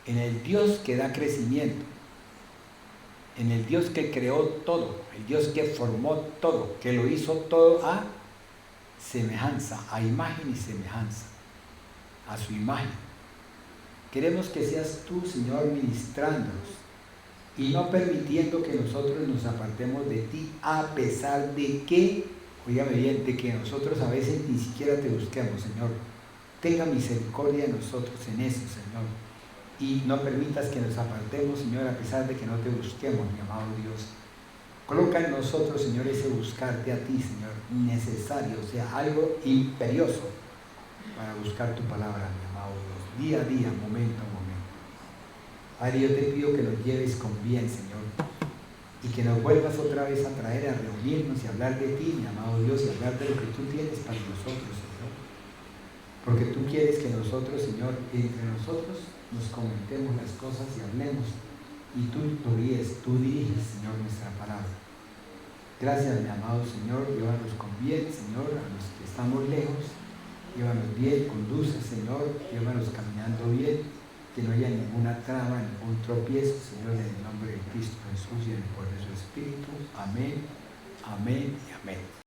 en el Dios que da crecimiento, en el Dios que creó todo, el Dios que formó todo, que lo hizo todo a semejanza, a imagen y semejanza, a su imagen. Queremos que seas tú, Señor, ministrándonos y no permitiendo que nosotros nos apartemos de ti, a pesar de que, oígame bien, de que nosotros a veces ni siquiera te busquemos, Señor. Tenga misericordia de nosotros en eso, Señor. Y no permitas que nos apartemos, Señor, a pesar de que no te busquemos, mi amado Dios. Coloca en nosotros, Señor, ese buscarte a ti, Señor, necesario, o sea, algo imperioso para buscar tu palabra, mi amado Dios, día a día, momento a momento. Padre, yo te pido que nos lleves con bien, Señor, y que nos vuelvas otra vez a traer, a reunirnos y hablar de ti, mi amado Dios, y hablar de lo que tú tienes para nosotros, Señor. Porque tú quieres que nosotros, Señor, entre nosotros nos comentemos las cosas y hablemos, y tú diriges, Señor, nuestra palabra. Gracias, mi amado Señor, llévanos con bien, Señor, a los que estamos lejos, llévanos bien, conduce, Señor, llévanos caminando bien, que no haya ninguna traba, ningún tropiezo, Señor, en el nombre de Cristo Jesús y en el poder de su Espíritu. Amén, amén y amén.